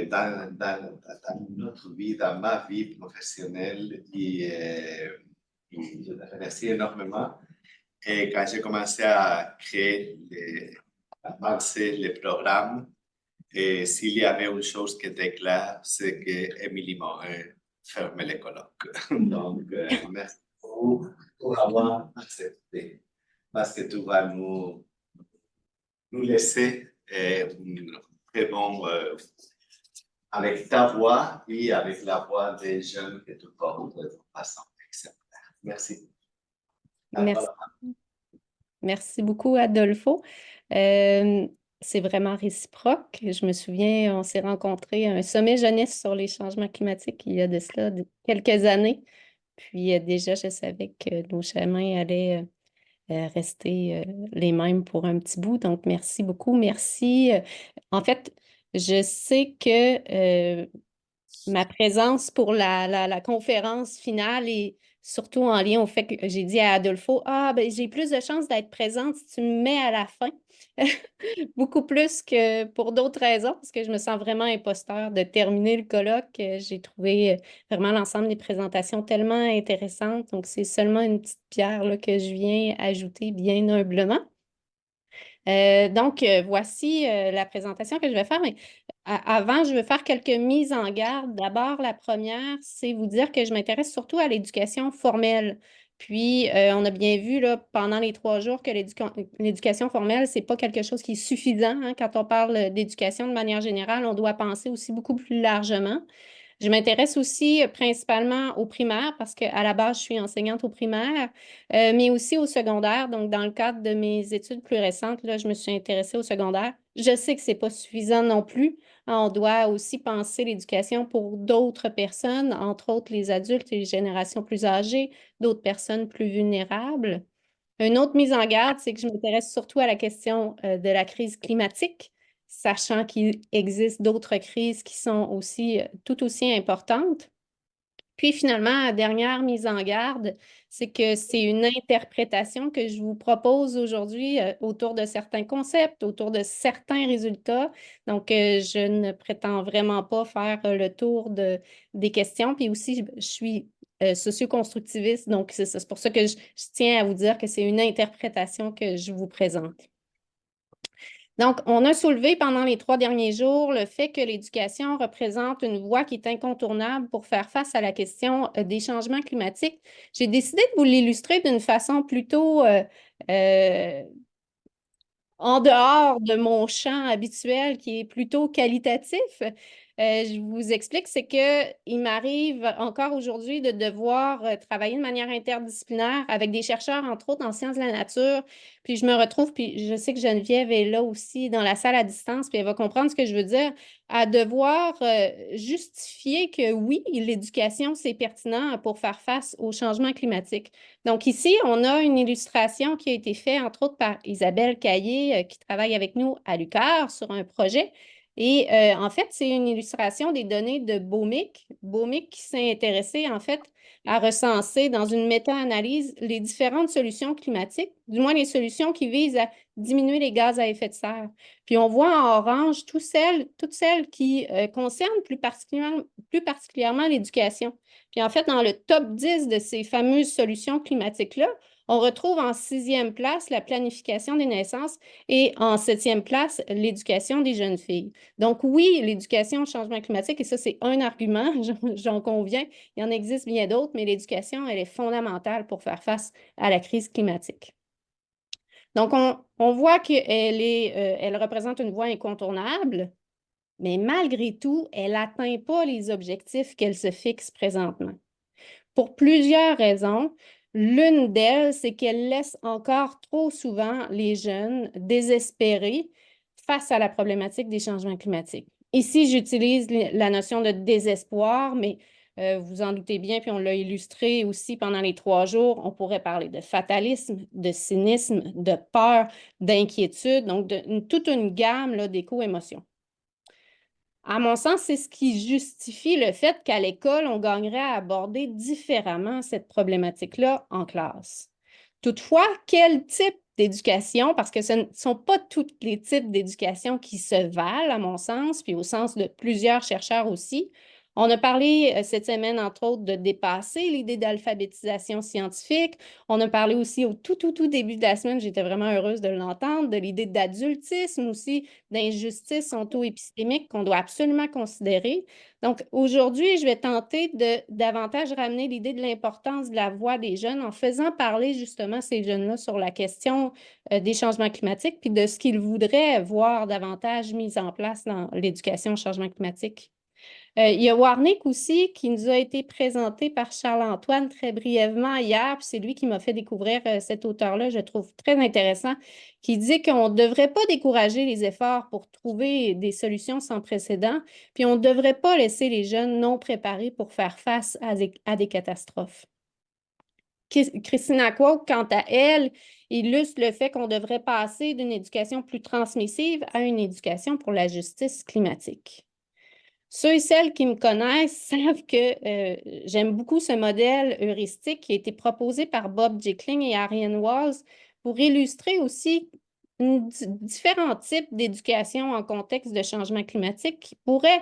dans notre vie, dans ma vie professionnelle. Et je te remercie énormément. Et quand j'ai commencé à créer, à penser les programmes, et s'il y avait une chose qui était claire, c'est qu'Émilie Morin fermer les colloques. Donc, merci beaucoup pour avoir accepté, parce que tu vas nous laisser un très bon, avec ta voix et avec la voix des jeunes que tu portes de façon exemplaire. Merci. Merci. Merci beaucoup, Adolfo. C'est vraiment réciproque. Je me souviens, on s'est rencontrés à un sommet jeunesse sur les changements climatiques il y a de cela quelques années. Puis déjà, je savais que nos chemins allaient rester les mêmes pour un petit bout. Donc, merci beaucoup. Merci. En fait, je sais que ma présence pour la conférence finale est surtout en lien au fait que j'ai dit à Adolfo, ben, j'ai plus de chances d'être présente si tu me mets à la fin. Beaucoup plus que pour d'autres raisons, parce que je me sens vraiment imposteur de terminer le colloque. J'ai trouvé vraiment l'ensemble des présentations tellement intéressantes. Donc, c'est seulement une petite pierre là, que je viens ajouter bien humblement. Donc, voici la présentation que je vais faire. Mais avant, je vais faire quelques mises en garde. D'abord, la première, c'est vous dire que je m'intéresse surtout à l'éducation formelle. Puis, on a bien vu là, pendant les 3 jours que l'éducation formelle, ce n'est pas quelque chose qui est suffisant. Hein. Quand on parle d'éducation de manière générale, on doit penser aussi beaucoup plus largement. Je m'intéresse aussi principalement au primaire parce qu'à la base, je suis enseignante au primaire, mais aussi au secondaire. Donc, dans le cadre de mes études plus récentes, là, je me suis intéressée au secondaire. Je sais que ce n'est pas suffisant non plus. On doit aussi penser l'éducation pour d'autres personnes, entre autres les adultes et les générations plus âgées, d'autres personnes plus vulnérables. Une autre mise en garde, c'est que je m'intéresse surtout à la question de la crise climatique, sachant qu'il existe d'autres crises qui sont aussi tout aussi importantes. Puis finalement, la dernière mise en garde, c'est que c'est une interprétation que je vous propose aujourd'hui autour de certains concepts, autour de certains résultats. Donc, je ne prétends vraiment pas faire le tour des questions. Puis aussi, je suis socio-constructiviste, donc c'est pour ça que je tiens à vous dire que c'est une interprétation que je vous présente. Donc, on a soulevé pendant les 3 derniers jours le fait que l'éducation représente une voie qui est incontournable pour faire face à la question des changements climatiques. J'ai décidé de vous l'illustrer d'une façon plutôt en dehors de mon champ habituel qui est plutôt qualitatif. Je vous explique, c'est qu'il m'arrive encore aujourd'hui de devoir travailler de manière interdisciplinaire avec des chercheurs, entre autres en sciences de la nature. Puis je me retrouve, puis je sais que Geneviève est là aussi dans la salle à distance, puis elle va comprendre ce que je veux dire, à devoir justifier que oui, l'éducation, c'est pertinent pour faire face au changement climatique. Donc ici, on a une illustration qui a été faite, entre autres, par Isabelle Caillé, qui travaille avec nous à l'UQAR sur un projet. Et en fait, c'est une illustration des données de BOMIC. BOMIC qui s'est intéressé, en fait, à recenser dans une méta-analyse les différentes solutions climatiques, du moins les solutions qui visent à diminuer les gaz à effet de serre. Puis on voit en orange toutes celles qui concernent plus particulièrement l'éducation. Puis en fait, dans le top 10 de ces fameuses solutions climatiques-là, on retrouve en 6e place la planification des naissances et en 7e place l'éducation des jeunes filles. Donc oui, l'éducation au changement climatique, et ça c'est un argument, j'en conviens, il y en existe bien d'autres, mais l'éducation, elle est fondamentale pour faire face à la crise climatique. Donc on voit elle représente une voie incontournable, mais malgré tout, elle n'atteint pas les objectifs qu'elle se fixe présentement. Pour plusieurs raisons. L'une d'elles, c'est qu'elle laisse encore trop souvent les jeunes désespérés face à la problématique des changements climatiques. Ici, j'utilise la notion de désespoir, mais vous en doutez bien, puis on l'a illustré aussi pendant les 3 jours, on pourrait parler de fatalisme, de cynisme, de peur, d'inquiétude, donc toute une gamme d'éco-émotions. À mon sens, c'est ce qui justifie le fait qu'à l'école, on gagnerait à aborder différemment cette problématique-là en classe. Toutefois, quel type d'éducation, parce que ce ne sont pas tous les types d'éducation qui se valent, à mon sens, puis au sens de plusieurs chercheurs aussi, On a parlé cette semaine, entre autres, de dépasser l'idée d'alphabétisation scientifique. On a parlé aussi au tout début de la semaine, j'étais vraiment heureuse de l'entendre, de l'idée d'adultisme aussi, d'injustice auto-épistémique qu'on doit absolument considérer. Donc, aujourd'hui, je vais tenter de davantage ramener l'idée de l'importance de la voix des jeunes en faisant parler justement ces jeunes-là sur la question des changements climatiques puis de ce qu'ils voudraient voir davantage mis en place dans l'éducation au changement climatique. Il y a Warnick aussi qui nous a été présenté par Charles-Antoine très brièvement hier, puis c'est lui qui m'a fait découvrir cet auteur-là, je trouve très intéressant, qui dit qu'on ne devrait pas décourager les efforts pour trouver des solutions sans précédent, puis on ne devrait pas laisser les jeunes non préparés pour faire face à des catastrophes. Christina Quoque, quant à elle, illustre le fait qu'on devrait passer d'une éducation plus transmissive à une éducation pour la justice climatique. Ceux et celles qui me connaissent savent que j'aime beaucoup ce modèle heuristique qui a été proposé par Bob Jickling et Ariane Walls pour illustrer aussi différents types d'éducation en contexte de changement climatique qui pourraient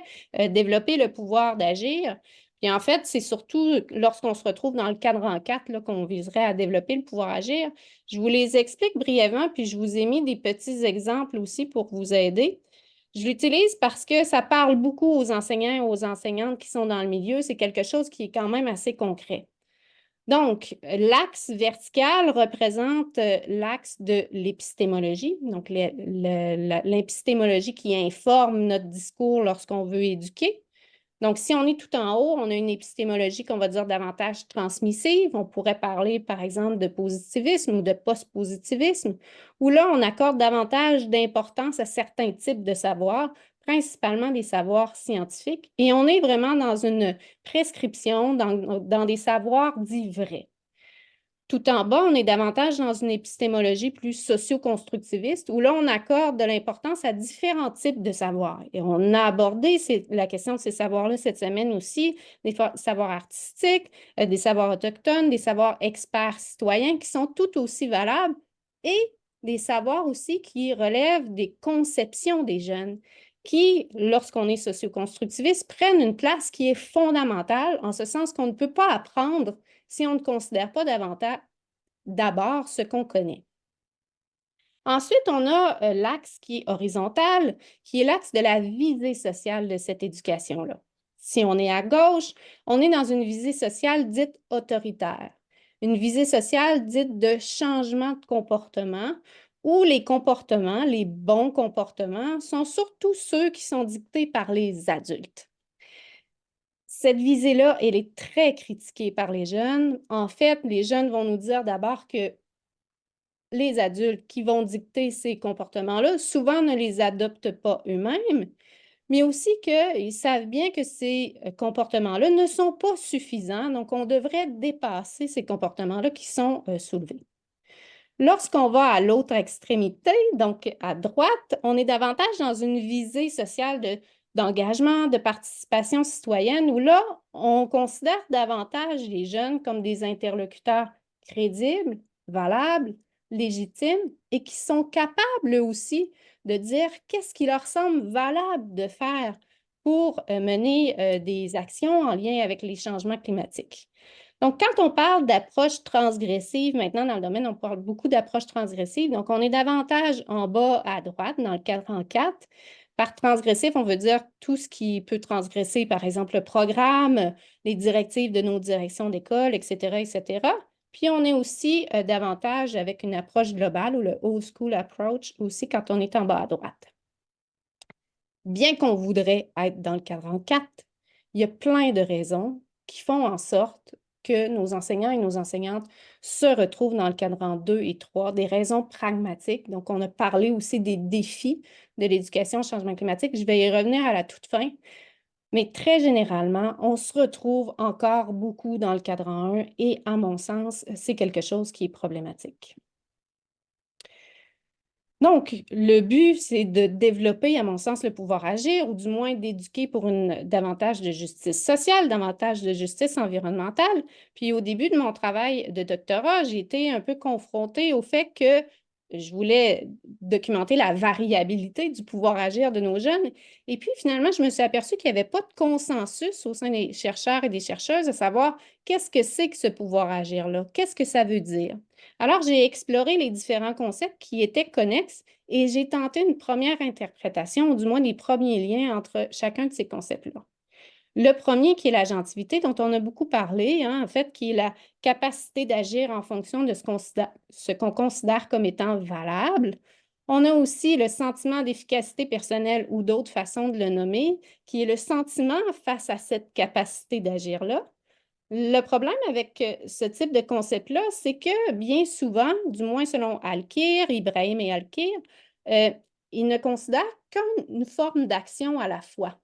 développer le pouvoir d'agir. Puis en fait, c'est surtout lorsqu'on se retrouve dans le cadran 4 qu'on viserait à développer le pouvoir agir. Je vous les explique brièvement, puis je vous ai mis des petits exemples aussi pour vous aider. Je l'utilise parce que ça parle beaucoup aux enseignants et aux enseignantes qui sont dans le milieu. C'est quelque chose qui est quand même assez concret. Donc, l'axe vertical représente l'axe de l'épistémologie, donc l'épistémologie qui informe notre discours lorsqu'on veut éduquer. Donc, si on est tout en haut, on a une épistémologie qu'on va dire davantage transmissive. On pourrait parler, par exemple, de positivisme ou de post-positivisme, où là, on accorde davantage d'importance à certains types de savoirs, principalement des savoirs scientifiques. Et on est vraiment dans une prescription, dans des savoirs dits vrais. Tout en bas, on est davantage dans une épistémologie plus socio-constructiviste où là, on accorde de l'importance à différents types de savoirs. Et on a abordé la question de ces savoirs-là cette semaine aussi, des savoirs artistiques, des savoirs autochtones, des savoirs experts citoyens qui sont tout aussi valables et des savoirs aussi qui relèvent des conceptions des jeunes qui, lorsqu'on est socio-constructiviste, prennent une place qui est fondamentale en ce sens qu'on ne peut pas apprendre si on ne considère pas d'abord ce qu'on connaît. Ensuite, on a l'axe qui est horizontal, qui est l'axe de la visée sociale de cette éducation-là. Si on est à gauche, on est dans une visée sociale dite autoritaire, une visée sociale dite de changement de comportement, où les comportements, les bons comportements, sont surtout ceux qui sont dictés par les adultes. Cette visée-là, elle est très critiquée par les jeunes. En fait, les jeunes vont nous dire d'abord que les adultes qui vont dicter ces comportements-là, souvent ne les adoptent pas eux-mêmes, mais aussi qu'ils savent bien que ces comportements-là ne sont pas suffisants, donc on devrait dépasser ces comportements-là qui sont soulevés. Lorsqu'on va à l'autre extrémité, donc à droite, on est davantage dans une visée sociale d'engagement, de participation citoyenne, où là, on considère davantage les jeunes comme des interlocuteurs crédibles, valables, légitimes et qui sont capables aussi de dire qu'est-ce qui leur semble valable de faire pour mener des actions en lien avec les changements climatiques. Donc, quand on parle d'approche transgressive, maintenant dans le domaine, on parle beaucoup d'approche transgressive. Donc, on est davantage en bas à droite, dans le cadran 4. Par transgressif, on veut dire tout ce qui peut transgresser, par exemple, le programme, les directives de nos directions d'école, etc., etc. Puis, on est aussi davantage avec une approche globale ou le old school approach aussi quand on est en bas à droite. Bien qu'on voudrait être dans le cadran 4, il y a plein de raisons qui font en sorte que nos enseignants et nos enseignantes se retrouvent dans le cadran 2 et 3, des raisons pragmatiques. Donc, on a parlé aussi des défis de l'éducation au changement climatique. Je vais y revenir à la toute fin. Mais très généralement, on se retrouve encore beaucoup dans le cadran 1 et, à mon sens, c'est quelque chose qui est problématique. Donc, le but, c'est de développer, à mon sens, le pouvoir agir, ou du moins d'éduquer pour davantage de justice sociale, davantage de justice environnementale. Puis au début de mon travail de doctorat, j'ai été un peu confrontée au fait que je voulais documenter la variabilité du pouvoir agir de nos jeunes. Et puis, finalement, je me suis aperçue qu'il n'y avait pas de consensus au sein des chercheurs et des chercheuses à savoir qu'est-ce que c'est que ce pouvoir agir-là? Qu'est-ce que ça veut dire? Alors, j'ai exploré les différents concepts qui étaient connexes et j'ai tenté une première interprétation, ou du moins des premiers liens entre chacun de ces concepts-là. Le premier, qui est l'agentivité, dont on a beaucoup parlé, en fait, qui est la capacité d'agir en fonction de ce qu'on considère comme étant valable. On a aussi le sentiment d'efficacité personnelle ou d'autres façons de le nommer, qui est le sentiment face à cette capacité d'agir-là. Le problème avec ce type de concept-là, c'est que bien souvent, du moins selon Alkire, Ibrahim et Alkire, ils ne considèrent qu'une forme d'action à la fois.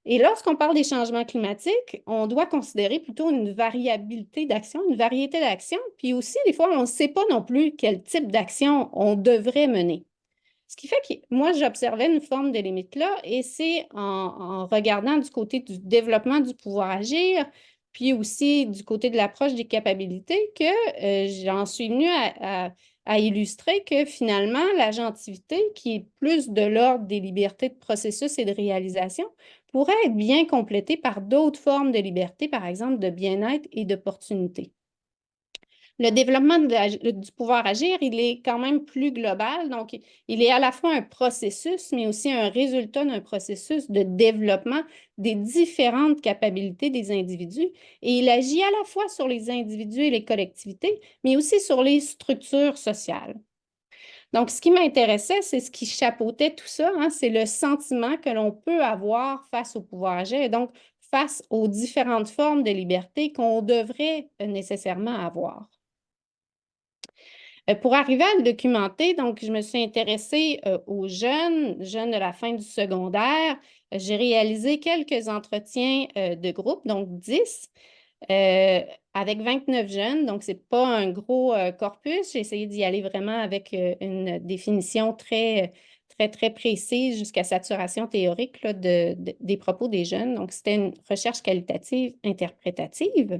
Et lorsqu'on parle des changements climatiques, on doit considérer plutôt une variabilité d'action, une variété d'actions, puis aussi, des fois, on ne sait pas non plus quel type d'action on devrait mener. Ce qui fait que moi, j'observais une forme de limite-là, et c'est en regardant du côté du développement du pouvoir agir, puis aussi du côté de l'approche des capacités, que j'en suis venue à illustrer que finalement, l'agentivité, qui est plus de l'ordre des libertés de processus et de réalisation, pourrait être bien complétée par d'autres formes de liberté, par exemple de bien-être et d'opportunité. Le développement du pouvoir agir, il est quand même plus global, donc il est à la fois un processus, mais aussi un résultat d'un processus de développement des différentes capacités des individus, et il agit à la fois sur les individus et les collectivités, mais aussi sur les structures sociales. Donc, ce qui m'intéressait, c'est ce qui chapeautait tout ça, c'est le sentiment que l'on peut avoir face au pouvoir agir et donc face aux différentes formes de liberté qu'on devrait nécessairement avoir. Pour arriver à le documenter, donc, je me suis intéressée aux jeunes de la fin du secondaire. J'ai réalisé quelques entretiens de groupe, donc 10, avec 29 jeunes. Donc, ce n'est pas un gros corpus. J'ai essayé d'y aller vraiment avec une définition très précise jusqu'à saturation théorique là, des propos des jeunes. Donc, c'était une recherche qualitative interprétative.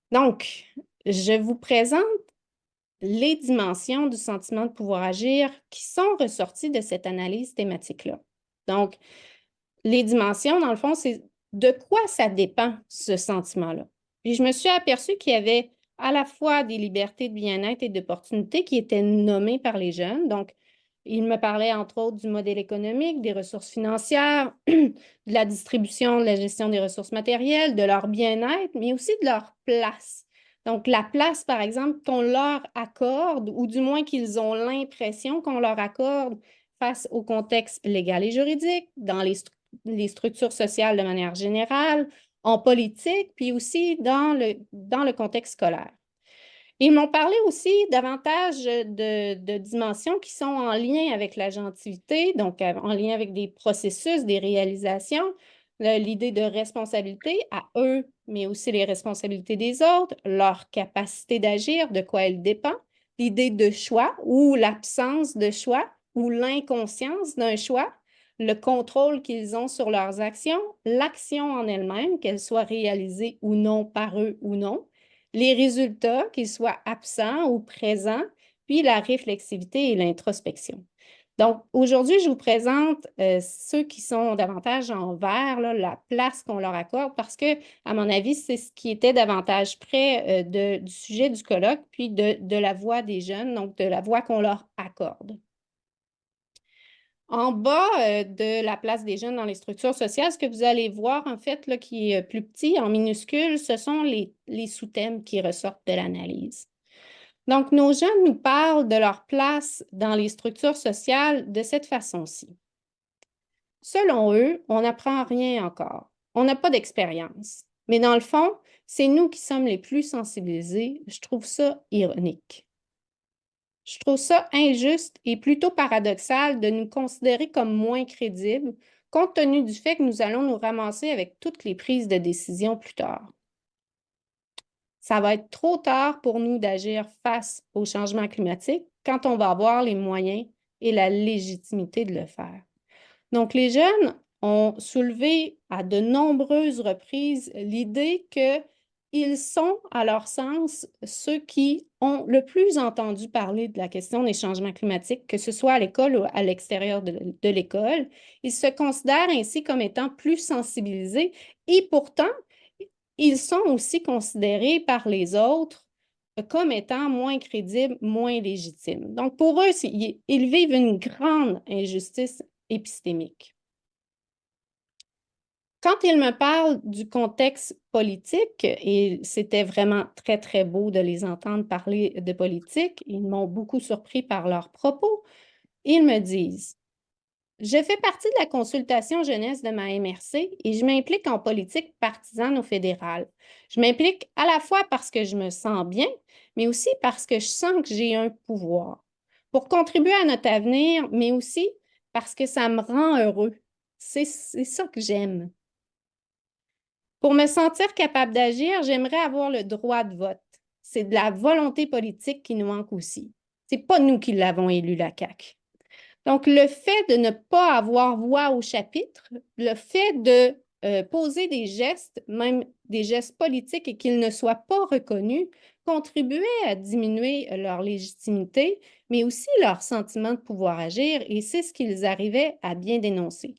Donc, je vous présente les dimensions du sentiment de pouvoir agir qui sont ressorties de cette analyse thématique-là. Donc, les dimensions, dans le fond, c'est de quoi ça dépend, ce sentiment-là. Puis, je me suis aperçue qu'il y avait à la fois des libertés de bien-être et d'opportunités qui étaient nommées par les jeunes. Donc, ils me parlaient, entre autres, du modèle économique, des ressources financières, de la distribution, de la gestion des ressources matérielles, de leur bien-être, mais aussi de leur place. Donc, la place, par exemple, qu'on leur accorde, ou du moins qu'ils ont l'impression qu'on leur accorde face au contexte légal et juridique, dans les structures sociales de manière générale, en politique, puis aussi dans le contexte scolaire. Ils m'ont parlé aussi davantage de dimensions qui sont en lien avec l'agentivité, donc en lien avec des processus, des réalisations, l'idée de responsabilité à eux, mais aussi les responsabilités des autres, leur capacité d'agir, de quoi elle dépend, l'idée de choix ou l'absence de choix ou l'inconscience d'un choix, le contrôle qu'ils ont sur leurs actions, l'action en elle-même, qu'elle soit réalisée ou non par eux ou non, les résultats, qu'ils soient absents ou présents, puis la réflexivité et l'introspection. Donc, aujourd'hui, je vous présente ceux qui sont davantage en vert, là, la place qu'on leur accorde, parce que, à mon avis, c'est ce qui était davantage près du sujet du colloque, puis de la voix des jeunes, donc de la voix qu'on leur accorde. En bas de la place des jeunes dans les structures sociales, ce que vous allez voir, en fait, là, qui est plus petit, en minuscule, ce sont les sous-thèmes qui ressortent de l'analyse. Donc, nos jeunes nous parlent de leur place dans les structures sociales de cette façon-ci. Selon eux, on n'apprend rien encore. On n'a pas d'expérience. Mais dans le fond, c'est nous qui sommes les plus sensibilisés. Je trouve ça ironique. Je trouve ça injuste et plutôt paradoxal de nous considérer comme moins crédibles, compte tenu du fait que nous allons nous ramasser avec toutes les prises de décision plus tard. Ça va être trop tard pour nous d'agir face au changement climatique quand on va avoir les moyens et la légitimité de le faire. Donc, les jeunes ont soulevé à de nombreuses reprises l'idée que ils sont, à leur sens, ceux qui ont le plus entendu parler de la question des changements climatiques, que ce soit à l'école ou à l'extérieur de l'école. Ils se considèrent ainsi comme étant plus sensibilisés et pourtant, ils sont aussi considérés par les autres comme étant moins crédibles, moins légitimes. Donc, pour eux, ils vivent une grande injustice épistémique. Quand ils me parlent du contexte politique, et c'était vraiment très, très beau de les entendre parler de politique, ils m'ont beaucoup surpris par leurs propos, ils me disent « Je fais partie de la consultation jeunesse de ma MRC et je m'implique en politique partisane au fédéral. Je m'implique à la fois parce que je me sens bien, mais aussi parce que je sens que j'ai un pouvoir pour contribuer à notre avenir, mais aussi parce que ça me rend heureux. C'est ça que j'aime. Pour me sentir capable d'agir, j'aimerais avoir le droit de vote. C'est de la volonté politique qui nous manque aussi. Ce n'est pas nous qui l'avons élu, la CAQ. Donc, le fait de ne pas avoir voix au chapitre, le fait de poser des gestes, même des gestes politiques, et qu'ils ne soient pas reconnus, contribuait à diminuer leur légitimité, mais aussi leur sentiment de pouvoir agir, et c'est ce qu'ils arrivaient à bien dénoncer.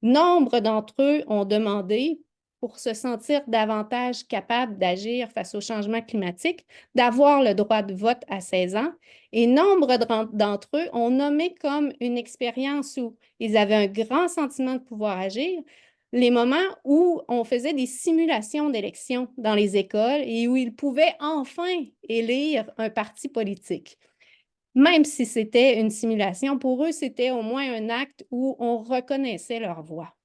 Nombre d'entre eux ont demandé, pour se sentir davantage capables d'agir face au changement climatique, d'avoir le droit de vote à 16 ans. Et nombre d'entre eux ont nommé comme une expérience où ils avaient un grand sentiment de pouvoir agir, les moments où on faisait des simulations d'élections dans les écoles et où ils pouvaient enfin élire un parti politique. Même si c'était une simulation, pour eux, c'était au moins un acte où on reconnaissait leur voix.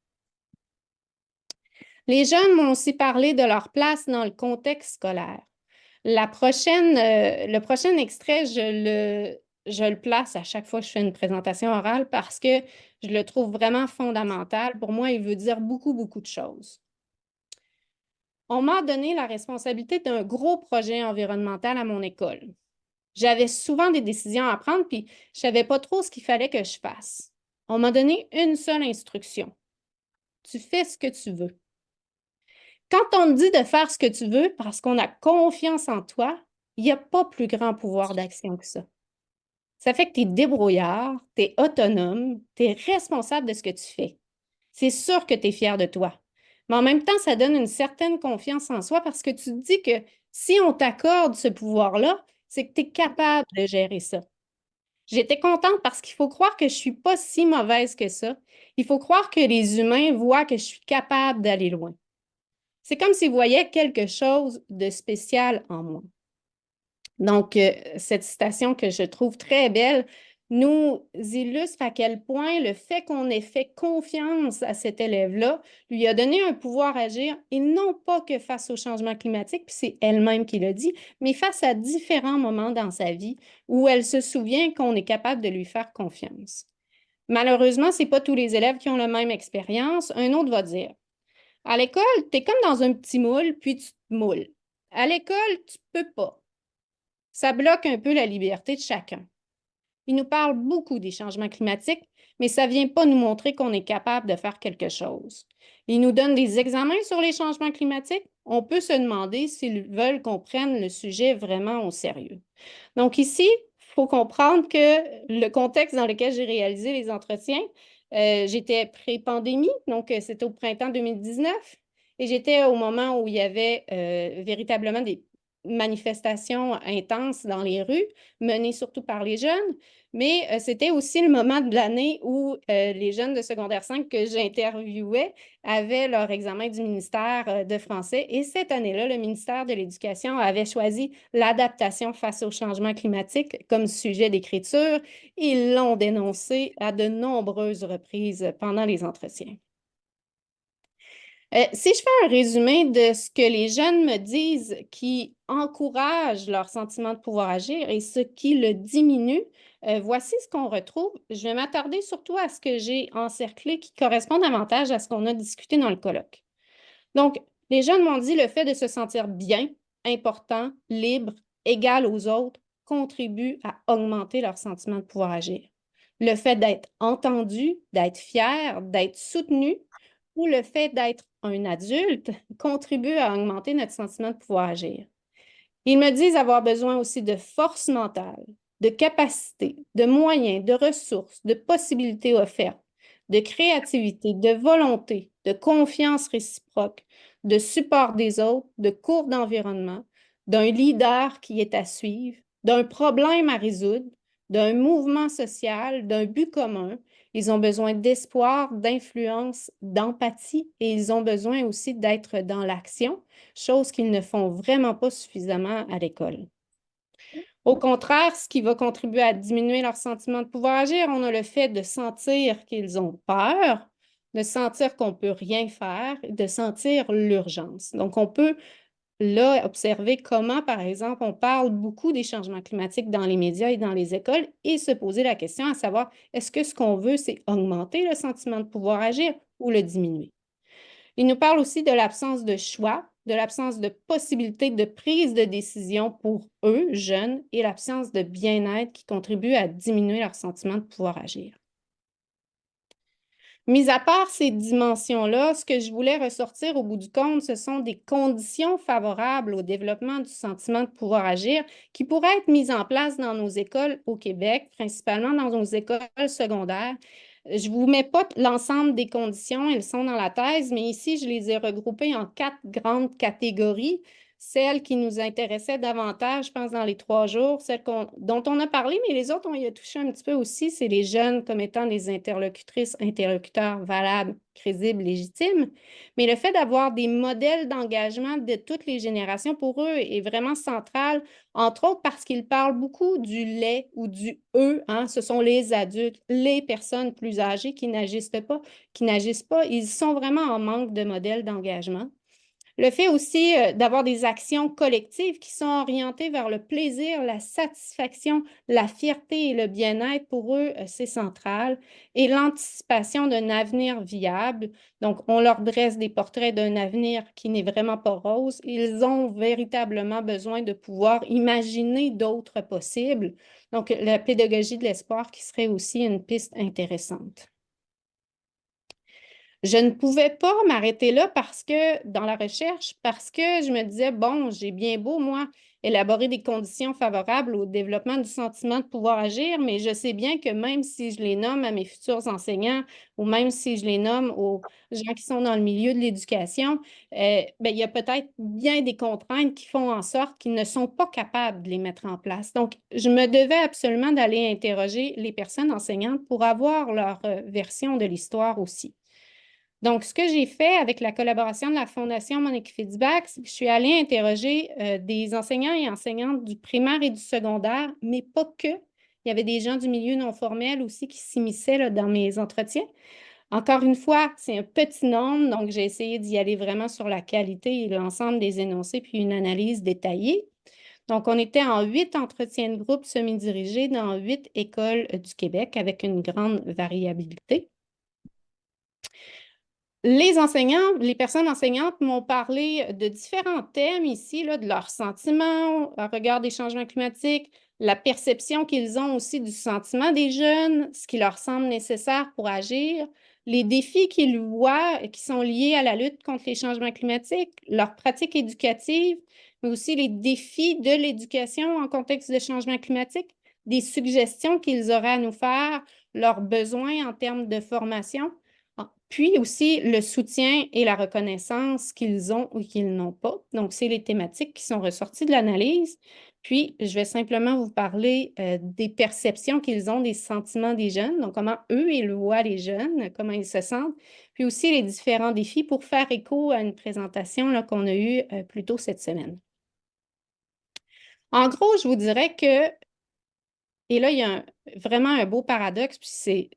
Les jeunes m'ont aussi parlé de leur place dans le contexte scolaire. Le prochain extrait, je le place à chaque fois que je fais une présentation orale parce que je le trouve vraiment fondamental. Pour moi, il veut dire beaucoup, beaucoup de choses. On m'a donné la responsabilité d'un gros projet environnemental à mon école. J'avais souvent des décisions à prendre, puis je ne savais pas trop ce qu'il fallait que je fasse. On m'a donné une seule instruction. Tu fais ce que tu veux. Quand on te dit de faire ce que tu veux parce qu'on a confiance en toi, il n'y a pas plus grand pouvoir d'action que ça. Ça fait que tu es débrouillard, tu es autonome, tu es responsable de ce que tu fais. C'est sûr que tu es fier de toi. Mais en même temps, ça donne une certaine confiance en soi parce que tu te dis que si on t'accorde ce pouvoir-là, c'est que tu es capable de gérer ça. J'étais contente parce qu'il faut croire que je ne suis pas si mauvaise que ça. Il faut croire que les humains voient que je suis capable d'aller loin. C'est comme s'ils voyaient quelque chose de spécial en moi. Donc, cette citation que je trouve très belle nous illustre à quel point le fait qu'on ait fait confiance à cet élève-là lui a donné un pouvoir à agir, et non pas que face au changement climatique, puis c'est elle-même qui l'a dit, mais face à différents moments dans sa vie où elle se souvient qu'on est capable de lui faire confiance. Malheureusement, ce n'est pas tous les élèves qui ont la même expérience. Un autre va dire « À l'école, tu es comme dans un petit moule, puis tu te moules. À l'école, tu ne peux pas. » Ça bloque un peu la liberté de chacun. Il nous parle beaucoup des changements climatiques, mais ça ne vient pas nous montrer qu'on est capable de faire quelque chose. Il nous donne des examens sur les changements climatiques. On peut se demander s'ils veulent qu'on prenne le sujet vraiment au sérieux. Donc ici, il faut comprendre que le contexte dans lequel j'ai réalisé les entretiens, j'étais pré-pandémie, donc c'était au printemps 2019, et j'étais au moment où il y avait véritablement des manifestations intenses dans les rues, menées surtout par les jeunes, mais c'était aussi le moment de l'année où les jeunes de secondaire 5 que j'interviewais avaient leur examen du ministère de français, et cette année-là, le ministère de l'Éducation avait choisi l'adaptation face au changement climatique comme sujet d'écriture. Ils l'ont dénoncé à de nombreuses reprises pendant les entretiens. Si je fais un résumé de ce que les jeunes me disent qui encourage leur sentiment de pouvoir agir et ce qui le diminue, voici ce qu'on retrouve. Je vais m'attarder surtout à ce que j'ai encerclé qui correspond davantage à ce qu'on a discuté dans le colloque. Donc, les jeunes m'ont dit le fait de se sentir bien, important, libre, égal aux autres, contribue à augmenter leur sentiment de pouvoir agir. Le fait d'être entendu, d'être fier, d'être soutenu, ou le fait d'être un adulte contribue à augmenter notre sentiment de pouvoir agir. Ils me disent avoir besoin aussi de force mentale, de capacité, de moyens, de ressources, de possibilités offertes, de créativité, de volonté, de confiance réciproque, de support des autres, de cours d'environnement, d'un leader qui est à suivre, d'un problème à résoudre, d'un mouvement social, d'un but commun. Ils ont besoin d'espoir, d'influence, d'empathie et ils ont besoin aussi d'être dans l'action, chose qu'ils ne font vraiment pas suffisamment à l'école. Au contraire, ce qui va contribuer à diminuer leur sentiment de pouvoir agir, on a le fait de sentir qu'ils ont peur, de sentir qu'on ne peut rien faire, de sentir l'urgence. Donc, on peut là observer comment, par exemple, on parle beaucoup des changements climatiques dans les médias et dans les écoles et se poser la question à savoir, est-ce que ce qu'on veut, c'est augmenter le sentiment de pouvoir agir ou le diminuer? Il nous parle aussi de l'absence de choix, de l'absence de possibilité de prise de décision pour eux, jeunes, et l'absence de bien-être qui contribue à diminuer leur sentiment de pouvoir agir. Mis à part ces dimensions-là, ce que je voulais ressortir au bout du compte, ce sont des conditions favorables au développement du sentiment de pouvoir agir qui pourraient être mises en place dans nos écoles au Québec, principalement dans nos écoles secondaires. Je ne vous mets pas l'ensemble des conditions, elles sont dans la thèse, mais ici, je les ai regroupées en 4 grandes catégories. Celles qui nous intéressaient davantage, je pense, dans les 3 jours, celles dont on a parlé, mais les autres, on y a touché un petit peu aussi, c'est les jeunes comme étant des interlocutrices, interlocuteurs valables, crédibles, légitimes. Mais le fait d'avoir des modèles d'engagement de toutes les générations, pour eux, est vraiment central, entre autres parce qu'ils parlent beaucoup du « les » ou du « eux ». Hein? Ce sont les adultes, les personnes plus âgées qui n'agissent pas. Ils sont vraiment en manque de modèles d'engagement. Le fait aussi d'avoir des actions collectives qui sont orientées vers le plaisir, la satisfaction, la fierté et le bien-être, pour eux, c'est central. Et l'anticipation d'un avenir viable. Donc, on leur dresse des portraits d'un avenir qui n'est vraiment pas rose. Ils ont véritablement besoin de pouvoir imaginer d'autres possibles. Donc, la pédagogie de l'espoir qui serait aussi une piste intéressante. Je ne pouvais pas m'arrêter là dans la recherche, parce que je me disais, bon, j'ai bien beau, moi, élaborer des conditions favorables au développement du sentiment de pouvoir agir, mais je sais bien que même si je les nomme à mes futurs enseignants ou même si je les nomme aux gens qui sont dans le milieu de l'éducation, il y a peut-être bien des contraintes qui font en sorte qu'ils ne sont pas capables de les mettre en place. Donc, je me devais absolument d'aller interroger les personnes enseignantes pour avoir leur version de l'histoire aussi. Donc, ce que j'ai fait avec la collaboration de la Fondation Monique Fitzbach, c'est que je suis allée interroger des enseignants et enseignantes du primaire et du secondaire, mais pas que. Il y avait des gens du milieu non formel aussi qui s'immisçaient dans mes entretiens. Encore une fois, c'est un petit nombre, donc j'ai essayé d'y aller vraiment sur la qualité et l'ensemble des énoncés, puis une analyse détaillée. Donc, on était en 8 entretiens de groupe semi-dirigés dans 8 écoles du Québec avec une grande variabilité. Les personnes enseignantes m'ont parlé de différents thèmes ici, de leurs sentiments au regard des changements climatiques, la perception qu'ils ont aussi du sentiment des jeunes, ce qui leur semble nécessaire pour agir, les défis qu'ils voient qui sont liés à la lutte contre les changements climatiques, leurs pratiques éducatives, mais aussi les défis de l'éducation en contexte de changement climatique, des suggestions qu'ils auraient à nous faire, leurs besoins en termes de formation. Puis aussi le soutien et la reconnaissance qu'ils ont ou qu'ils n'ont pas. Donc, c'est les thématiques qui sont ressorties de l'analyse. Puis, je vais simplement vous parler des perceptions qu'ils ont, des sentiments des jeunes, donc comment eux, ils voient les jeunes, comment ils se sentent, puis aussi les différents défis pour faire écho à une présentation qu'on a eue plus tôt cette semaine. En gros, je vous dirais que, et là, il y a vraiment un beau paradoxe, puis c'était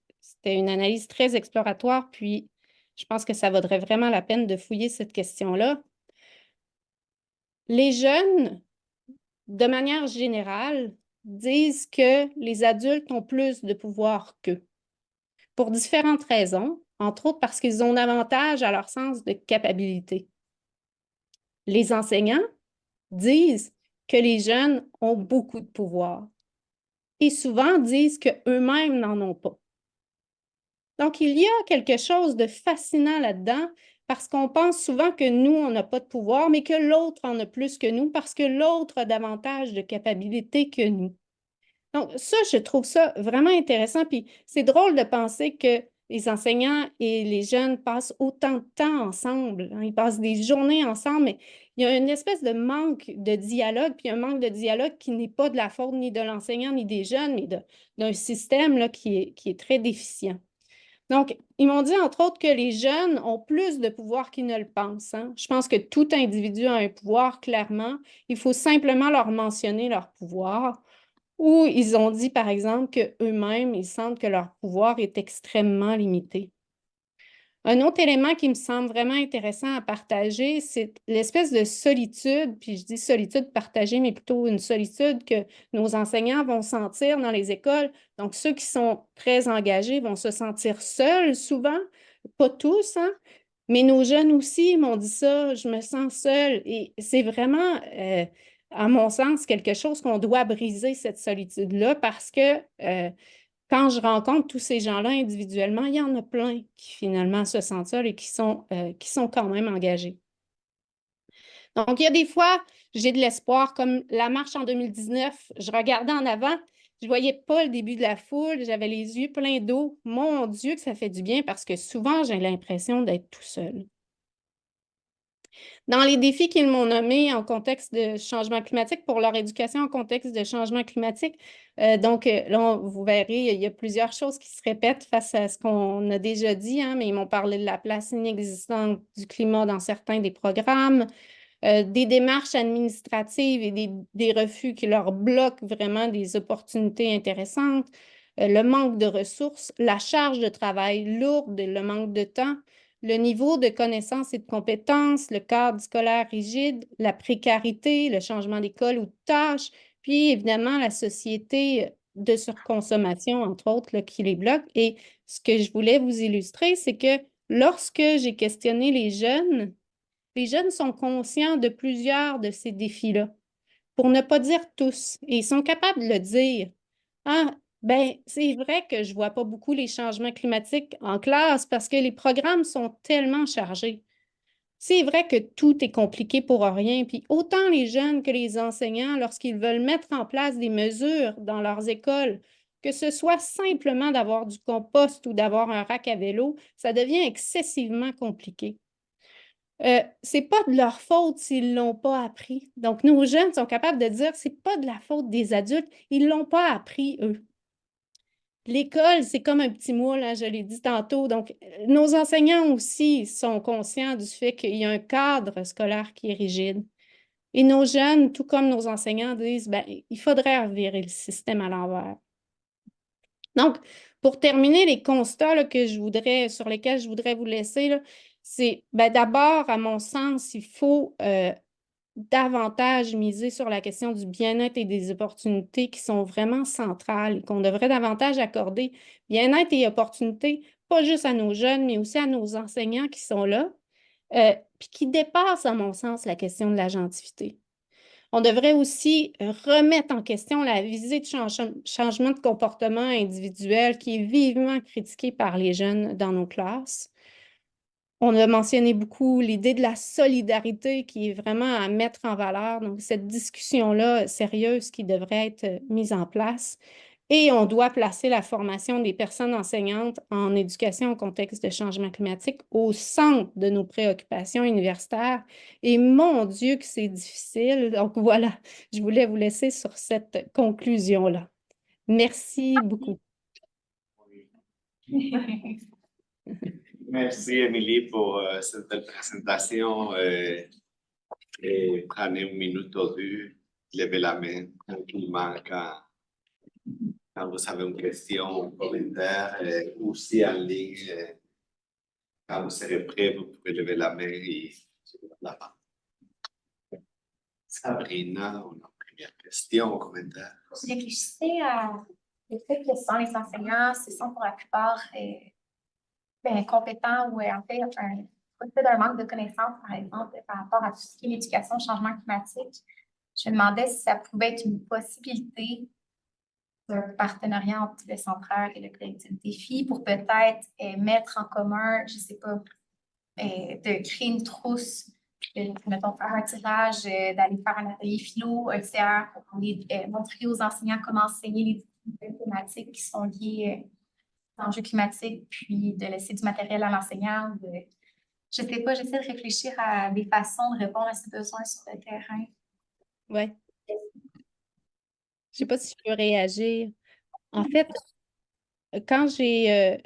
une analyse très exploratoire, puis je pense que ça vaudrait vraiment la peine de fouiller cette question-là. Les jeunes, de manière générale, disent que les adultes ont plus de pouvoir qu'eux, pour différentes raisons, entre autres parce qu'ils ont davantage à leur sens de capacité. Les enseignants disent que les jeunes ont beaucoup de pouvoir et souvent disent qu'eux-mêmes n'en ont pas. Donc, il y a quelque chose de fascinant là-dedans parce qu'on pense souvent que nous, on n'a pas de pouvoir, mais que l'autre en a plus que nous, parce que l'autre a davantage de capacités que nous. Donc, ça, je trouve ça vraiment intéressant. Puis, c'est drôle de penser que les enseignants et les jeunes passent autant de temps ensemble, hein. Ils passent des journées ensemble, mais il y a une espèce de manque de dialogue, puis un manque de dialogue qui n'est pas de la faute ni de l'enseignant ni des jeunes, mais d'un système là, qui est très déficient. Donc, ils m'ont dit, entre autres, que les jeunes ont plus de pouvoir qu'ils ne le pensent, hein. Je pense que tout individu a un pouvoir, clairement. Il faut simplement leur mentionner leur pouvoir. Ou ils ont dit, par exemple, qu'eux-mêmes, ils sentent que leur pouvoir est extrêmement limité. Un autre élément qui me semble vraiment intéressant à partager, c'est l'espèce de solitude, puis je dis solitude partagée, mais plutôt une solitude que nos enseignants vont sentir dans les écoles. Donc, ceux qui sont très engagés vont se sentir seuls souvent, pas tous, hein, mais nos jeunes aussi m'ont dit ça, je me sens seule. Et c'est vraiment, à mon sens, quelque chose qu'on doit briser, cette solitude-là, parce que quand je rencontre tous ces gens-là individuellement, il y en a plein qui finalement se sentent seuls et qui sont quand même engagés. Donc, il y a des fois, j'ai de l'espoir, comme la marche en 2019, je regardais en avant, je ne voyais pas le début de la foule, j'avais les yeux pleins d'eau. Mon Dieu, que ça fait du bien parce que souvent, j'ai l'impression d'être tout seul. Dans les défis qu'ils m'ont nommés en contexte de changement climatique, pour leur éducation en contexte de changement climatique, là, vous verrez, il y a plusieurs choses qui se répètent face à ce qu'on a déjà dit, hein, mais ils m'ont parlé de la place inexistante du climat dans certains des programmes, des démarches administratives et des refus qui leur bloquent vraiment des opportunités intéressantes, le manque de ressources, la charge de travail lourde, le manque de temps, le niveau de connaissances et de compétences, le cadre scolaire rigide, la précarité, le changement d'école ou de tâches, puis évidemment la société de surconsommation, entre autres, là, qui les bloque. Et ce que je voulais vous illustrer, c'est que lorsque j'ai questionné les jeunes sont conscients de plusieurs de ces défis-là, pour ne pas dire tous, et ils sont capables de le dire. Ah, ben, c'est vrai que je ne vois pas beaucoup les changements climatiques en classe parce que les programmes sont tellement chargés. C'est vrai que tout est compliqué pour rien, puis autant les jeunes que les enseignants, lorsqu'ils veulent mettre en place des mesures dans leurs écoles, que ce soit simplement d'avoir du compost ou d'avoir un rack à vélo, ça devient excessivement compliqué. C'est pas de leur faute s'ils l'ont pas appris. Donc, nos jeunes sont capables de dire, c'est pas de la faute des adultes, ils l'ont pas appris, eux. L'école, c'est comme un petit moule, hein, je l'ai dit tantôt. Donc, nos enseignants aussi sont conscients du fait qu'il y a un cadre scolaire qui est rigide. Et nos jeunes, tout comme nos enseignants, disent, ben, il faudrait revirer le système à l'envers. Donc, pour terminer, les constats là, sur lesquels je voudrais vous laisser, là, c'est d'abord, à mon sens, il faut davantage miser sur la question du bien-être et des opportunités qui sont vraiment centrales et qu'on devrait davantage accorder. Bien-être et opportunités, pas juste à nos jeunes, mais aussi à nos enseignants qui sont là, puis qui dépassent, à mon sens, la question de l'agentivité. On devrait aussi remettre en question la visée de changement de comportement individuel qui est vivement critiquée par les jeunes dans nos classes. On a mentionné beaucoup l'idée de la solidarité qui est vraiment à mettre en valeur. Donc, cette discussion-là sérieuse qui devrait être mise en place. Et on doit placer la formation des personnes enseignantes en éducation au contexte de changement climatique au centre de nos préoccupations universitaires. Et mon Dieu que c'est difficile. Donc voilà, je voulais vous laisser sur cette conclusion-là. Merci beaucoup. Merci, Émilie, pour cette belle présentation. Et prenez une minute au début, levez la main tranquillement quand vous avez une question, un commentaire, ou si en ligne, quand vous serez prêt, vous pouvez lever la main et la parole. Sabrina, on a une première question, commentaire. Je réfléchissais à le fait que ce sont les enseignants, ce sont pour la plupart compétents ou en fait peut-être un manque de connaissances, par exemple, par rapport à tout ce qui est l'éducation au changement climatique. Je me demandais si ça pouvait être une possibilité d'un partenariat entre le central et le collectif défi pour peut-être mettre en commun, je ne sais pas, de créer une trousse, mettons, faire un tirage, d'aller faire un atelier philo, un CR, pour montrer aux enseignants comment enseigner les différentes thématiques qui sont liées aux enjeux climatiques, puis de laisser du matériel à l'enseignant. Je sais pas, j'essaie de réfléchir à des façons de répondre à ces besoins sur le terrain. Ouais. Je sais pas si je peux réagir. En fait, quand j'ai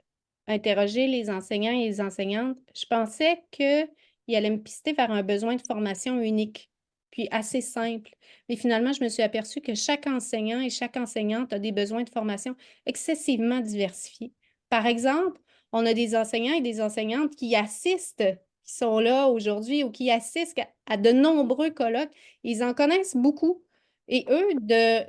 interrogé les enseignants et les enseignantes, je pensais qu'ils allaient me pister vers un besoin de formation unique, puis assez simple. Mais finalement, je me suis aperçue que chaque enseignant et chaque enseignante a des besoins de formation excessivement diversifiés. Par exemple, on a des enseignants et des enseignantes qui assistent, qui sont là aujourd'hui ou qui assistent à de nombreux colloques. Ils en connaissent beaucoup. Et eux,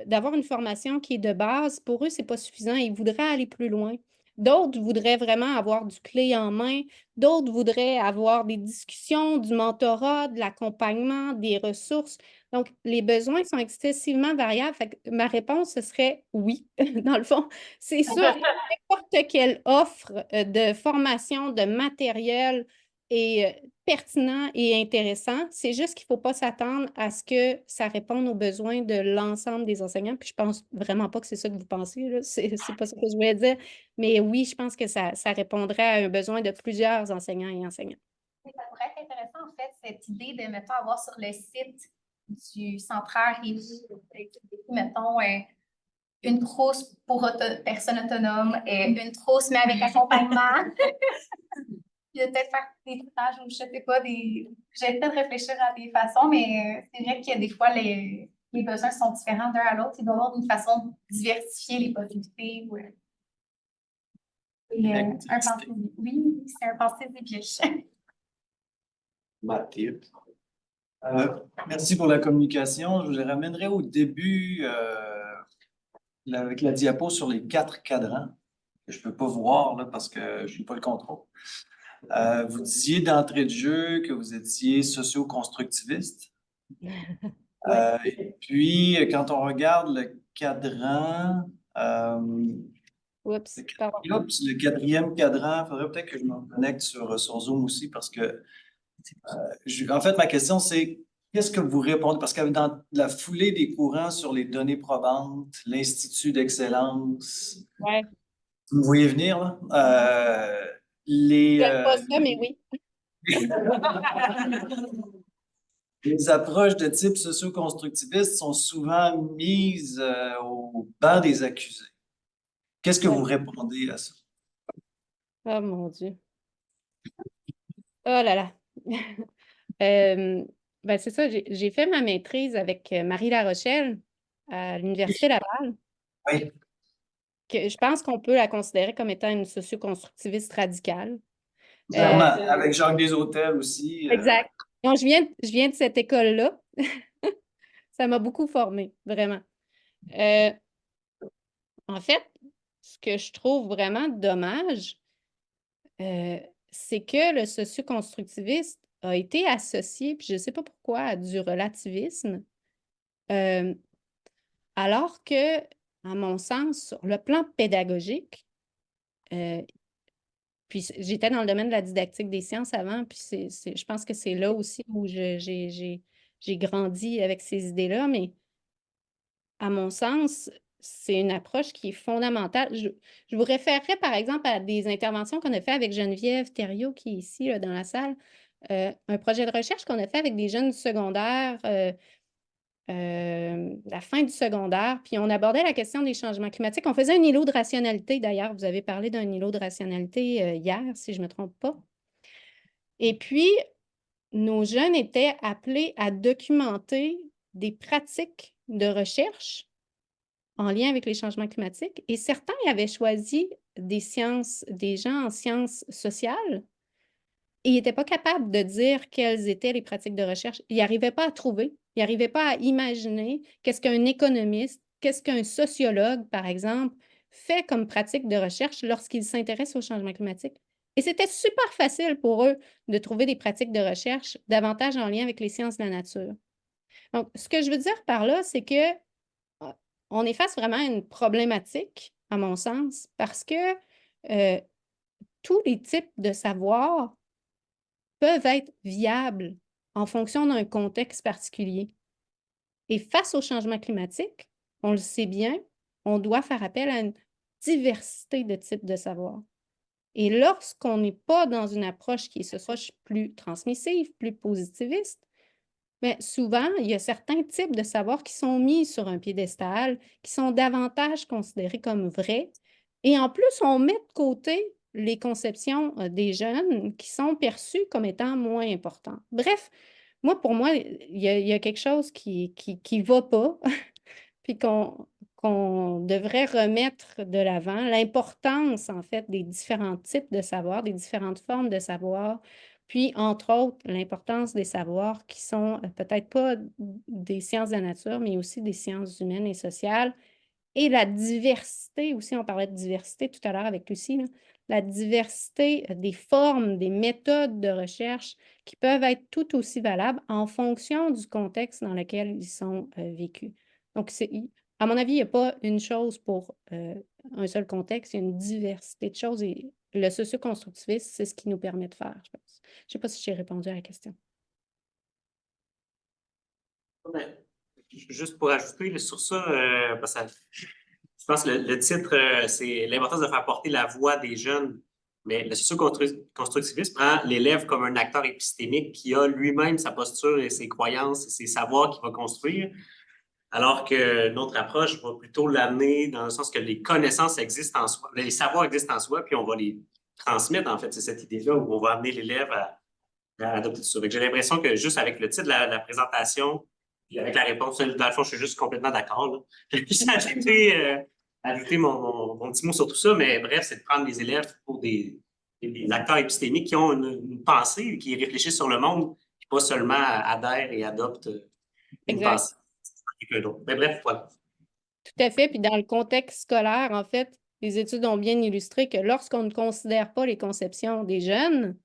d'avoir une formation qui est de base, pour eux, c'est pas suffisant. Ils voudraient aller plus loin. D'autres voudraient vraiment avoir du clé en main. D'autres voudraient avoir des discussions, du mentorat, de l'accompagnement, des ressources. Donc, les besoins sont excessivement variables. Fait que ma réponse, ce serait oui, dans le fond. C'est sûr, n'importe quelle offre de formation, de matériel est pertinent et intéressant. C'est juste qu'il ne faut pas s'attendre à ce que ça réponde aux besoins de l'ensemble des enseignants. Puis je pense vraiment pas que c'est ça que vous pensez, là. C'est pas ça que je voulais dire. Mais oui, je pense que ça répondrait à un besoin de plusieurs enseignants et enseignantes. Ça pourrait être intéressant, en fait, cette idée de, mettons, avoir sur le site du Centraire mettons, une trousse pour personnes autonomes, une trousse, mais avec accompagnement. Puis peut-être faire des tâches ou je sais pas, j'ai peut-être réfléchir à des façons, mais c'est vrai que des fois, les besoins sont différents d'un à l'autre. Il doit y avoir une façon de diversifier les possibilités. Oui, c'est un pensée des Mathilde. Merci pour la communication. Je vous les ramènerai au début avec la diapo sur les 4 cadrans que je ne peux pas voir là, parce que je n'ai pas le contrôle. Vous disiez d'entrée de jeu que vous étiez socio-constructiviste. Et puis, quand on regarde le cadran, Oups, le 4e cadran, il faudrait peut-être que je me connecte sur Zoom aussi parce que, en fait, ma question, c'est qu'est-ce que vous répondez? Parce que dans la foulée des courants sur les données probantes, l'Institut d'excellence, ouais. vous me voyez venir, là? J'aime pas ça, mais oui. Les approches de type socio-constructiviste sont souvent mises au banc des accusés. Qu'est-ce que vous répondez à ça? Oh mon Dieu. Oh là là. Ben c'est ça, j'ai fait ma maîtrise avec Marie Larochelle à l'Université Laval. Oui. Que je pense qu'on peut la considérer comme étant une socio-constructiviste radicale. Clairement, avec Jacques Deshôtels aussi. Exact. Donc, je viens de cette école-là. Ça m'a beaucoup formée, vraiment. En fait, ce que je trouve vraiment dommage, c'est que le socio-constructiviste a été associé, puis je ne sais pas pourquoi, à du relativisme, alors que, à mon sens, sur le plan pédagogique, puis j'étais dans le domaine de la didactique des sciences avant, puis je pense que c'est là aussi où j'ai grandi avec ces idées-là, mais à mon sens, c'est une approche qui est fondamentale. Je vous référerais, par exemple, à des interventions qu'on a fait avec Geneviève Thériault, qui est ici, là, dans la salle. Un projet de recherche qu'on a fait avec des jeunes du secondaire, la fin du secondaire, puis on abordait la question des changements climatiques. On faisait un îlot de rationalité, d'ailleurs. Vous avez parlé d'un îlot de rationalité hier, si je ne me trompe pas. Et puis, nos jeunes étaient appelés à documenter des pratiques de recherche en lien avec les changements climatiques. Et certains avaient choisi des gens en sciences sociales, et ils n'étaient pas capables de dire quelles étaient les pratiques de recherche. Ils n'arrivaient pas à trouver, ils n'arrivaient pas à imaginer qu'est-ce qu'un économiste, qu'est-ce qu'un sociologue, par exemple, fait comme pratique de recherche lorsqu'il s'intéresse au changement climatique. Et c'était super facile pour eux de trouver des pratiques de recherche davantage en lien avec les sciences de la nature. Donc, ce que je veux dire par là, c'est que on est face vraiment à une problématique, à mon sens, parce que tous les types de savoirs peuvent être viables en fonction d'un contexte particulier. Et face au changement climatique, on le sait bien, on doit faire appel à une diversité de types de savoir. Et lorsqu'on n'est pas dans une approche qui est plus transmissive, plus positiviste, bien, souvent, il y a certains types de savoirs qui sont mis sur un piédestal, qui sont davantage considérés comme vrais. Et en plus, on met de côté les conceptions des jeunes qui sont perçues comme étant moins importantes. Bref, pour moi, il y a quelque chose qui va pas, puis qu'on devrait remettre de l'avant, l'importance, en fait, des différents types de savoirs, des différentes formes de savoir, puis, entre autres, l'importance des savoirs qui sont peut-être pas des sciences de la nature, mais aussi des sciences humaines et sociales, et la diversité aussi, on parlait de diversité tout à l'heure avec Lucie, là, la diversité des formes, des méthodes de recherche qui peuvent être tout aussi valables en fonction du contexte dans lequel ils sont vécus. Donc, à mon avis, il n'y a pas une chose pour un seul contexte, il y a une diversité de choses et le socioconstructivisme, c'est ce qui nous permet de faire, je pense. Je ne sais pas si j'ai répondu à la question. Ouais. Juste pour ajouter là, sur ça, parce que je pense que le titre, c'est l'importance de faire porter la voix des jeunes. Mais le socio-constructivisme prend l'élève comme un acteur épistémique qui a lui-même sa posture et ses croyances et ses savoirs qu'il va construire, alors que notre approche va plutôt l'amener dans le sens que les connaissances existent en soi, les savoirs existent en soi, puis on va les transmettre, en fait. C'est cette idée-là où on va amener l'élève à adopter tout ça. J'ai l'impression que juste avec le titre de la présentation, puis avec la réponse, dans le fond, je suis juste complètement d'accord. J'ai juste ajouté mon petit mot sur tout ça, mais bref, c'est de prendre les élèves pour des acteurs épistémiques qui ont une pensée, qui réfléchissent sur le monde, qui pas seulement adhèrent et adoptent une Exact. pensée. Mais bref, voilà. Tout à fait. Puis dans le contexte scolaire, en fait, les études ont bien illustré que lorsqu'on ne considère pas les conceptions des jeunes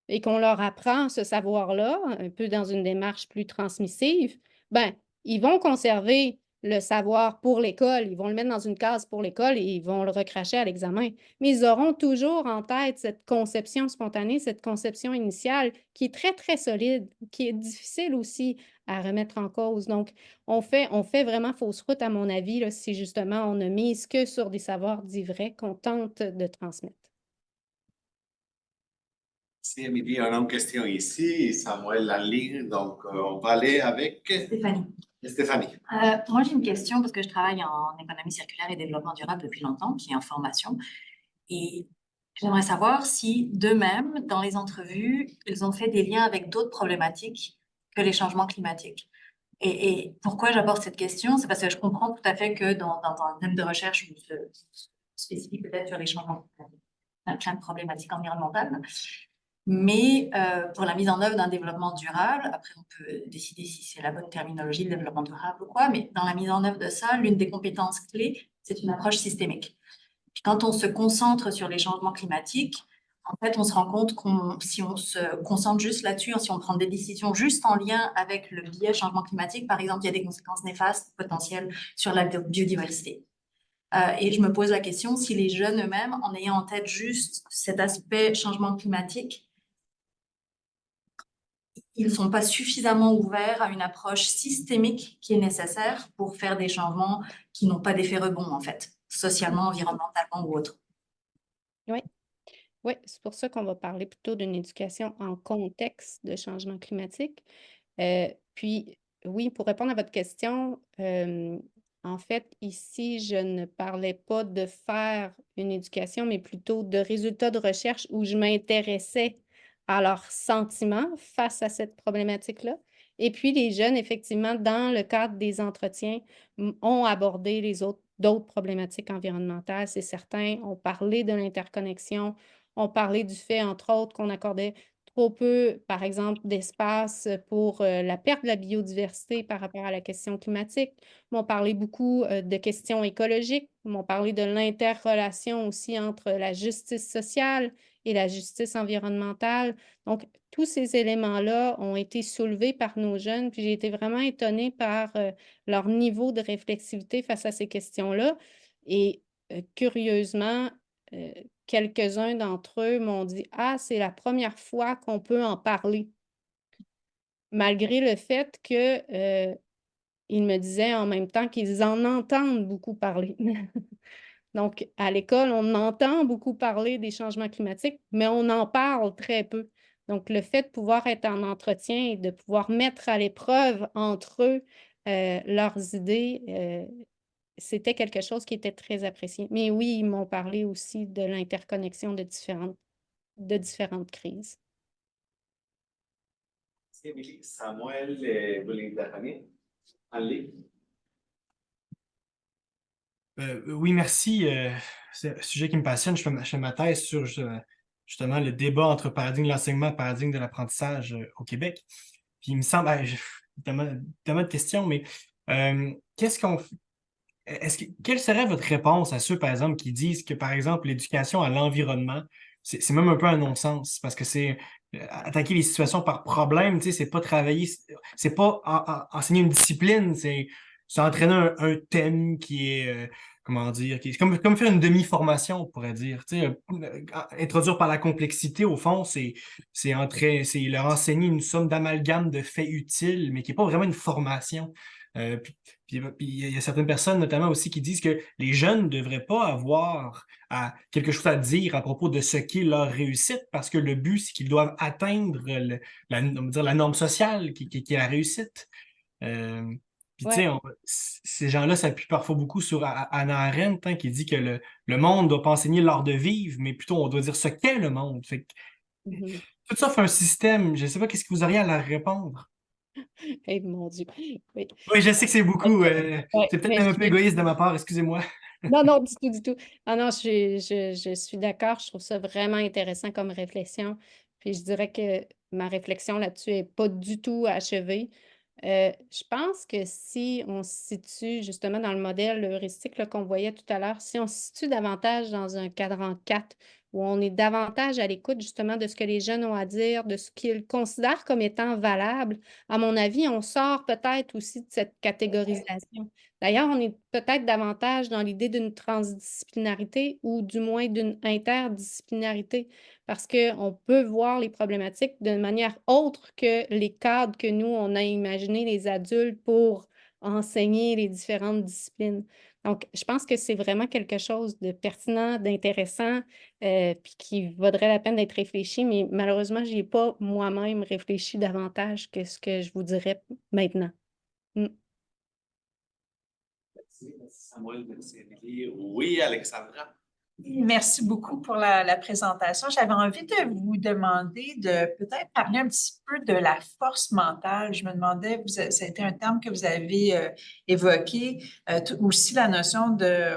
et qu'on leur apprend ce savoir-là, un peu dans une démarche plus transmissive, ben, ils vont conserver le savoir pour l'école, ils vont le mettre dans une case pour l'école et ils vont le recracher à l'examen. Mais ils auront toujours en tête cette conception spontanée, cette conception initiale qui est très, très solide, qui est difficile aussi à remettre en cause. Donc, on fait vraiment fausse route, à mon avis, là, si justement on ne mise que sur des savoirs dits vrais qu'on tente de transmettre. Merci, Émilie. On a une question ici, Samuel en ligne, donc on va aller avec Stéphanie. Stéphanie. Moi, j'ai une question parce que je travaille en économie circulaire et développement durable depuis longtemps, qui est en formation. Et j'aimerais savoir si, d'eux-mêmes, dans les entrevues, ils ont fait des liens avec d'autres problématiques que les changements climatiques. Et pourquoi j'aborde cette question? C'est parce que je comprends tout à fait que dans un thème de recherche où se spécifie peut-être sur les changements climatiques, plein de problématiques environnementales. Mais pour la mise en œuvre d'un développement durable, après on peut décider si c'est la bonne terminologie, le développement durable ou quoi, mais dans la mise en œuvre de ça, l'une des compétences clés, c'est une approche systémique. Puis quand on se concentre sur les changements climatiques, en fait, on se rend compte si on se concentre juste là-dessus, si on prend des décisions juste en lien avec le biais changement climatique, par exemple, il y a des conséquences néfastes potentielles sur la biodiversité. Et je me pose la question si les jeunes eux-mêmes, en ayant en tête juste cet aspect changement climatique, ils ne sont pas suffisamment ouverts à une approche systémique qui est nécessaire pour faire des changements qui n'ont pas d'effet rebond, en fait, socialement, environnementalement ou autre. Oui. Oui, c'est pour ça qu'on va parler plutôt d'une éducation en contexte de changement climatique. Puis, oui, pour répondre à votre question, en fait, ici, je ne parlais pas de faire une éducation, mais plutôt de résultats de recherche où je m'intéressais à leurs sentiments face à cette problématique-là. Et puis, les jeunes, effectivement, dans le cadre des entretiens, ont abordé d'autres problématiques environnementales, c'est certain, ont parlé de l'interconnexion, ont parlé du fait, entre autres, qu'on accordait trop peu, par exemple, d'espace pour la perte de la biodiversité par rapport à la question climatique. M'ont parlé beaucoup de questions écologiques, m'ont parlé de l'interrelation aussi entre la justice sociale et la justice environnementale. Donc, tous ces éléments-là ont été soulevés par nos jeunes, puis j'ai été vraiment étonnée par leur niveau de réflexivité face à ces questions-là. Et curieusement, quelques-uns d'entre eux m'ont dit: Ah, c'est la première fois qu'on peut en parler. Malgré le fait que, ils me disaient en même temps qu'ils en entendent beaucoup parler. Donc, à l'école, on entend beaucoup parler des changements climatiques, mais on en parle très peu. Donc, le fait de pouvoir être en entretien et de pouvoir mettre à l'épreuve entre eux leurs idées, c'était quelque chose qui était très apprécié. Mais oui, ils m'ont parlé aussi de l'interconnexion de différentes crises. Samuel, voulait intervenir en ligne. Oui, merci. C'est un sujet qui me passionne. Je fais ma thèse sur justement le débat entre paradigme de l'enseignement et paradigme de l'apprentissage au Québec. Puis il me semble, tellement de questions, mais qu'est-ce qu'on quelle serait votre réponse à ceux, par exemple, qui disent que, par exemple, l'éducation à l'environnement, c'est même un peu un non-sens parce que c'est attaquer les situations par problème, tu sais, c'est pas travailler, c'est pas enseigner une discipline, c'est entraîner un thème qui est, comment dire, qui est comme faire une demi-formation, on pourrait dire. Tu sais, introduire par la complexité, au fond, c'est leur enseigner une somme d'amalgame de faits utiles, mais qui n'est pas vraiment une formation. Puis il y a certaines personnes, notamment aussi, qui disent que les jeunes ne devraient pas avoir quelque chose à dire à propos de ce qu'est leur réussite, parce que le but, c'est qu'ils doivent atteindre on va dire, la norme sociale qui est la réussite. Puis, tu sais, ces gens-là s'appuient parfois beaucoup sur Hannah Arendt, hein, qui dit que le monde ne doit pas enseigner l'art de vivre, mais plutôt on doit dire ce qu'est le monde. Fait que, tout ça fait un système. Je ne sais pas qu'est-ce que vous auriez à leur répondre. Eh mon Dieu. Oui, Oui, je sais que c'est beaucoup. Ouais, C'est peut-être mais même un peu égoïste de ma part, excusez-moi. Non, non, du tout, du tout. Ah non, je suis d'accord. Je trouve ça vraiment intéressant comme réflexion. Puis je dirais que ma réflexion là-dessus n'est pas du tout achevée. Je pense que si on se situe justement dans le modèle heuristique là, qu'on voyait tout à l'heure, si on se situe davantage dans un cadran 4, où on est davantage à l'écoute justement de ce que les jeunes ont à dire, de ce qu'ils considèrent comme étant valable, à mon avis, on sort peut-être aussi de cette catégorisation. D'ailleurs, on est peut-être davantage dans l'idée d'une transdisciplinarité ou du moins d'une interdisciplinarité parce qu'on peut voir les problématiques de manière autre que les cadres que nous, on a imaginés, les adultes, pour enseigner les différentes disciplines. Donc, je pense que c'est vraiment quelque chose de pertinent, d'intéressant, puis qui vaudrait la peine d'être réfléchi, mais malheureusement, je n'y ai pas moi-même réfléchi davantage que ce que je vous dirais maintenant. Merci Samuel, merci Émilie. Oui, Alexandra. Merci beaucoup pour la présentation. J'avais envie de vous demander de peut-être parler un petit peu de la force mentale. Je me demandais, ça a été un terme que vous avez évoqué, aussi la notion de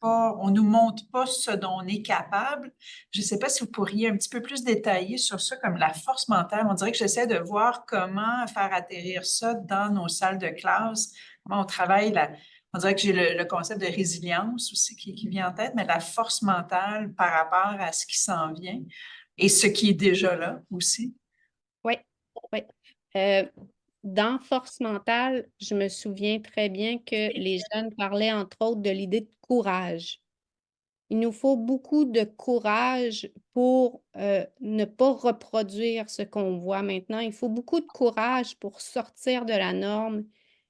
on nous montre pas ce dont on est capable. Je ne sais pas si vous pourriez un petit peu plus détailler sur ça, comme la force mentale. On dirait que j'essaie de voir comment faire atterrir ça dans nos salles de classe, comment on travaille on dirait que j'ai le concept de résilience aussi qui vient en tête, mais la force mentale par rapport à ce qui s'en vient et ce qui est déjà là aussi. Oui, oui. Dans Force mentale, je me souviens très bien que les jeunes parlaient entre autres de l'idée de courage. Il nous faut beaucoup de courage pour ne pas reproduire ce qu'on voit maintenant. Il faut beaucoup de courage pour sortir de la norme.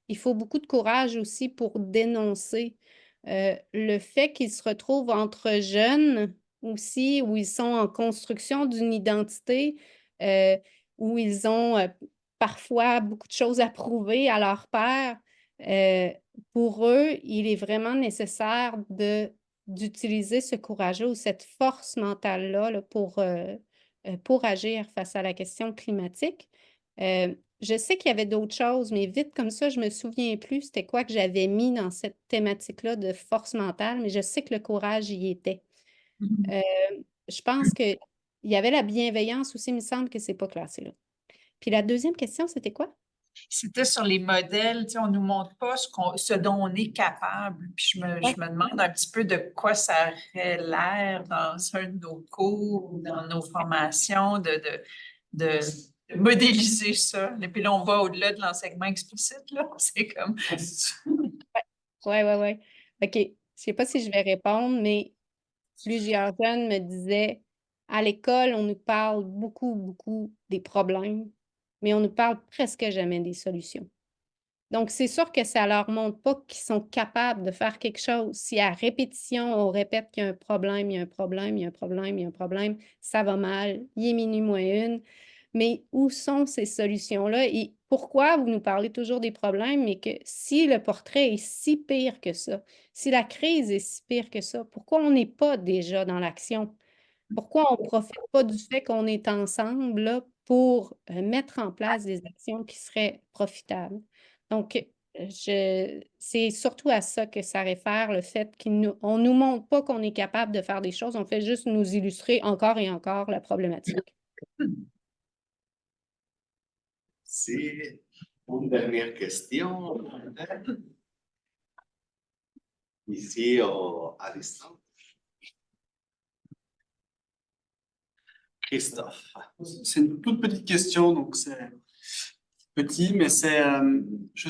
Il faut beaucoup de courage aussi pour dénoncer le fait qu'ils se retrouvent entre jeunes aussi, où ils sont en construction d'une identité, où ils ont parfois beaucoup de choses à prouver à leur père. Pour eux, il est vraiment nécessaire d'utiliser ce courage ou cette force mentale-là là, pour agir face à la question climatique. Je sais qu'il y avait d'autres choses, mais vite comme ça, je me souviens plus c'était quoi que j'avais mis dans cette thématique-là de force mentale, mais je sais que le courage y était. Je pense qu'il y avait la bienveillance aussi, il me semble que c'est pas classé là. Puis la deuxième question, c'était quoi? C'était sur les modèles, on ne nous montre pas ce dont on est capable. Puis je me demande un petit peu de quoi ça aurait l'air dans un de nos cours ou dans nos formations de modéliser ça. Et puis là, on va au-delà de l'enseignement explicite, là. C'est comme... Oui. OK. Je ne sais pas si je vais répondre, mais plusieurs jeunes me disaient, à l'école, on nous parle beaucoup, beaucoup des problèmes, mais on nous parle presque jamais des solutions. Donc, c'est sûr que ça leur montre pas qu'ils sont capables de faire quelque chose. Si à répétition, on répète qu'il y a un problème, il y a un problème, il y a un problème, il y a un problème, ça va mal, il est minuit moins une. Mais où sont ces solutions-là? Et pourquoi vous nous parlez toujours des problèmes, mais que si le portrait est si pire que ça, si la crise est si pire que ça, pourquoi on n'est pas déjà dans l'action? Pourquoi on ne profite pas du fait qu'on est ensemble là, pour mettre en place des actions qui seraient profitables? Donc, c'est surtout à ça que ça réfère, le fait qu'on ne nous montre pas qu'on est capable de faire des choses, on fait juste nous illustrer encore et encore la problématique. C'est une dernière question. Ici, à distance. Christophe. C'est une toute petite question, donc c'est petit, mais c'est je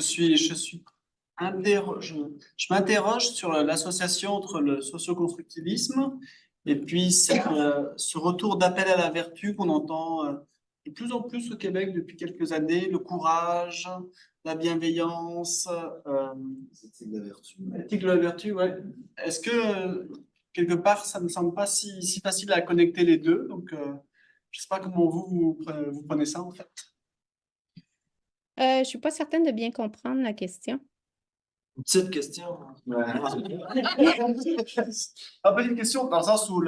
m'interroge sur l'association entre le socioconstructivisme et puis ce retour d'appel à la vertu qu'on entend de plus en plus au Québec depuis quelques années, le courage, la bienveillance, l'éthique de la vertu. L'éthique de la vertu, ouais. Est-ce que quelque part, ça ne me semble pas si facile à connecter les deux, donc je ne sais pas comment vous prenez ça en fait. Je ne suis pas certaine de bien comprendre la question. Une petite question. Un peu une question dans le sens où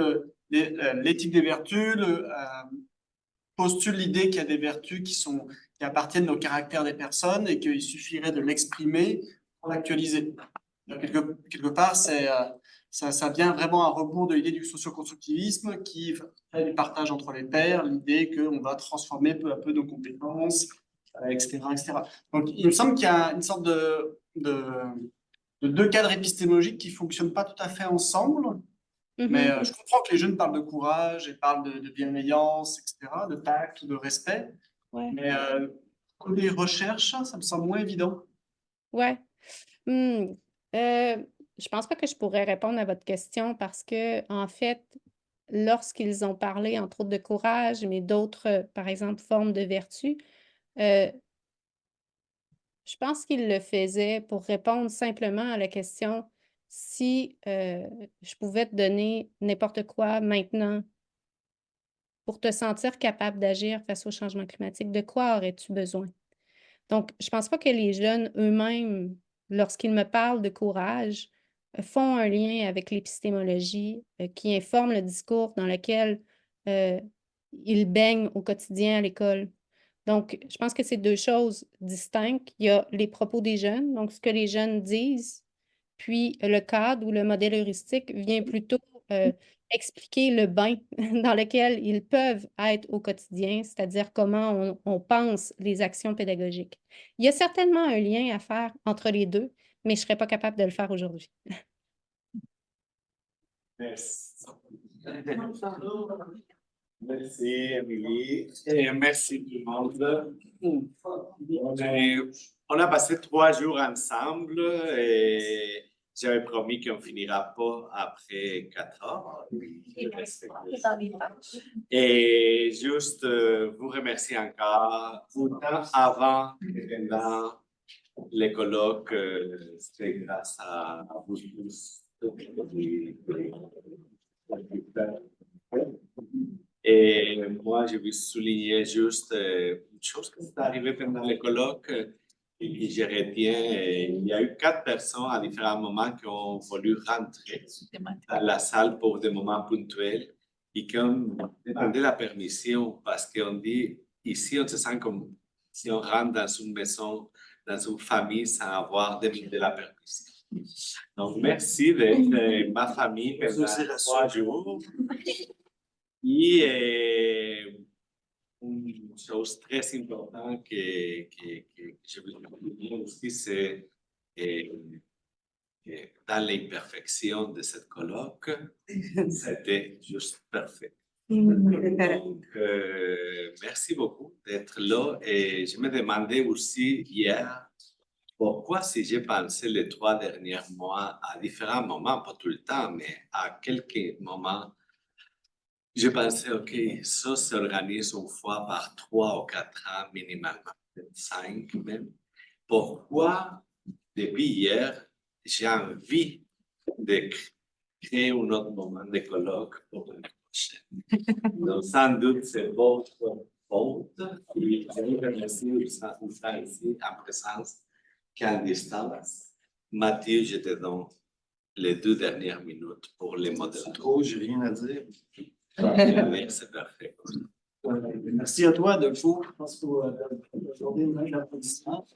l'éthique des vertus postule l'idée qu'il y a des vertus qui appartiennent au caractère des personnes et qu'il suffirait de l'exprimer pour l'actualiser. Quelque part, ça vient vraiment à rebours de l'idée du socioconstructivisme qui fait du partage entre les pairs, l'idée qu'on va transformer peu à peu nos compétences, etc., etc. Donc, il me semble qu'il y a une sorte de deux cadres épistémologiques qui ne fonctionnent pas tout à fait ensemble. Mais je comprends que les jeunes parlent de courage et parlent de bienveillance, etc., de tact, de respect. Ouais. Mais côté recherche, ça me semble moins évident. Ouais. Je pense pas que je pourrais répondre à votre question parce que, en fait, lorsqu'ils ont parlé, entre autres, de courage, mais d'autres, par exemple, formes de vertu, je pense qu'ils le faisaient pour répondre simplement à la question si je pouvais te donner n'importe quoi maintenant pour te sentir capable d'agir face au changement climatique, de quoi aurais-tu besoin? Donc, je ne pense pas que les jeunes eux-mêmes, lorsqu'ils me parlent de courage, font un lien avec l'épistémologie qui informe le discours dans lequel ils baignent au quotidien à l'école. Donc, je pense que c'est deux choses distinctes. Il y a les propos des jeunes, donc ce que les jeunes disent, puis le cadre ou le modèle heuristique vient plutôt expliquer le bain dans lequel ils peuvent être au quotidien, c'est-à-dire comment on pense les actions pédagogiques. Il y a certainement un lien à faire entre les deux, mais je ne serais pas capable de le faire aujourd'hui. Merci. Merci, Émilie. Et merci tout le monde. On a passé 3 jours ensemble et j'avais promis qu'on ne finira pas après 4 heures. Et juste vous remercier encore, autant avant que pendant les colloques, c'est grâce à vous tous. Et moi, je veux souligner juste une chose qui est arrivée pendant les colloques et je retiens. Il y a eu 4 personnes à différents moments qui ont voulu rentrer à la salle pour des moments ponctuels et qui ont demandé la permission parce qu'on dit ici, on se sent comme si on rentre dans une maison, dans une famille sans avoir demandé la permission. Donc, merci d'être ma famille pendant 3 jours. Et une chose très importante que je veux dire aussi, c'est dans l'imperfection de cette colloque, c'était juste parfait. Donc, merci beaucoup d'être là. Et je me demandais aussi hier, pourquoi si j'ai pensé les 3 derniers mois à différents moments, pas tout le temps, mais à quelques moments, j'ai pensé, OK, ça s'organise une fois par 3 ou 4 ans minimalement, peut-être 5 même. Pourquoi, depuis hier, j'ai envie de créer un autre moment de colloque pour l'année prochaine? Donc, sans doute, c'est votre faute. Et je vous remercie autant ici en présence qu'en distance. Mathieu, je te donne les 2 dernières minutes pour les modèles. Trop, j'ai rien à dire. C'est parfait. Merci à toi, Adolfo. Je pense qu'il faut accorder une main d'applaudissement.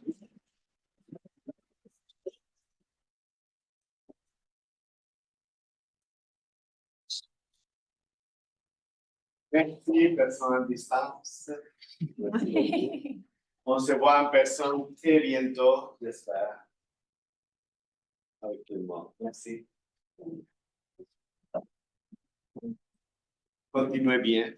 Merci, personne à distance. On se voit en personne très bientôt, j'espère. Avec tout le monde. Merci. Continuez bien.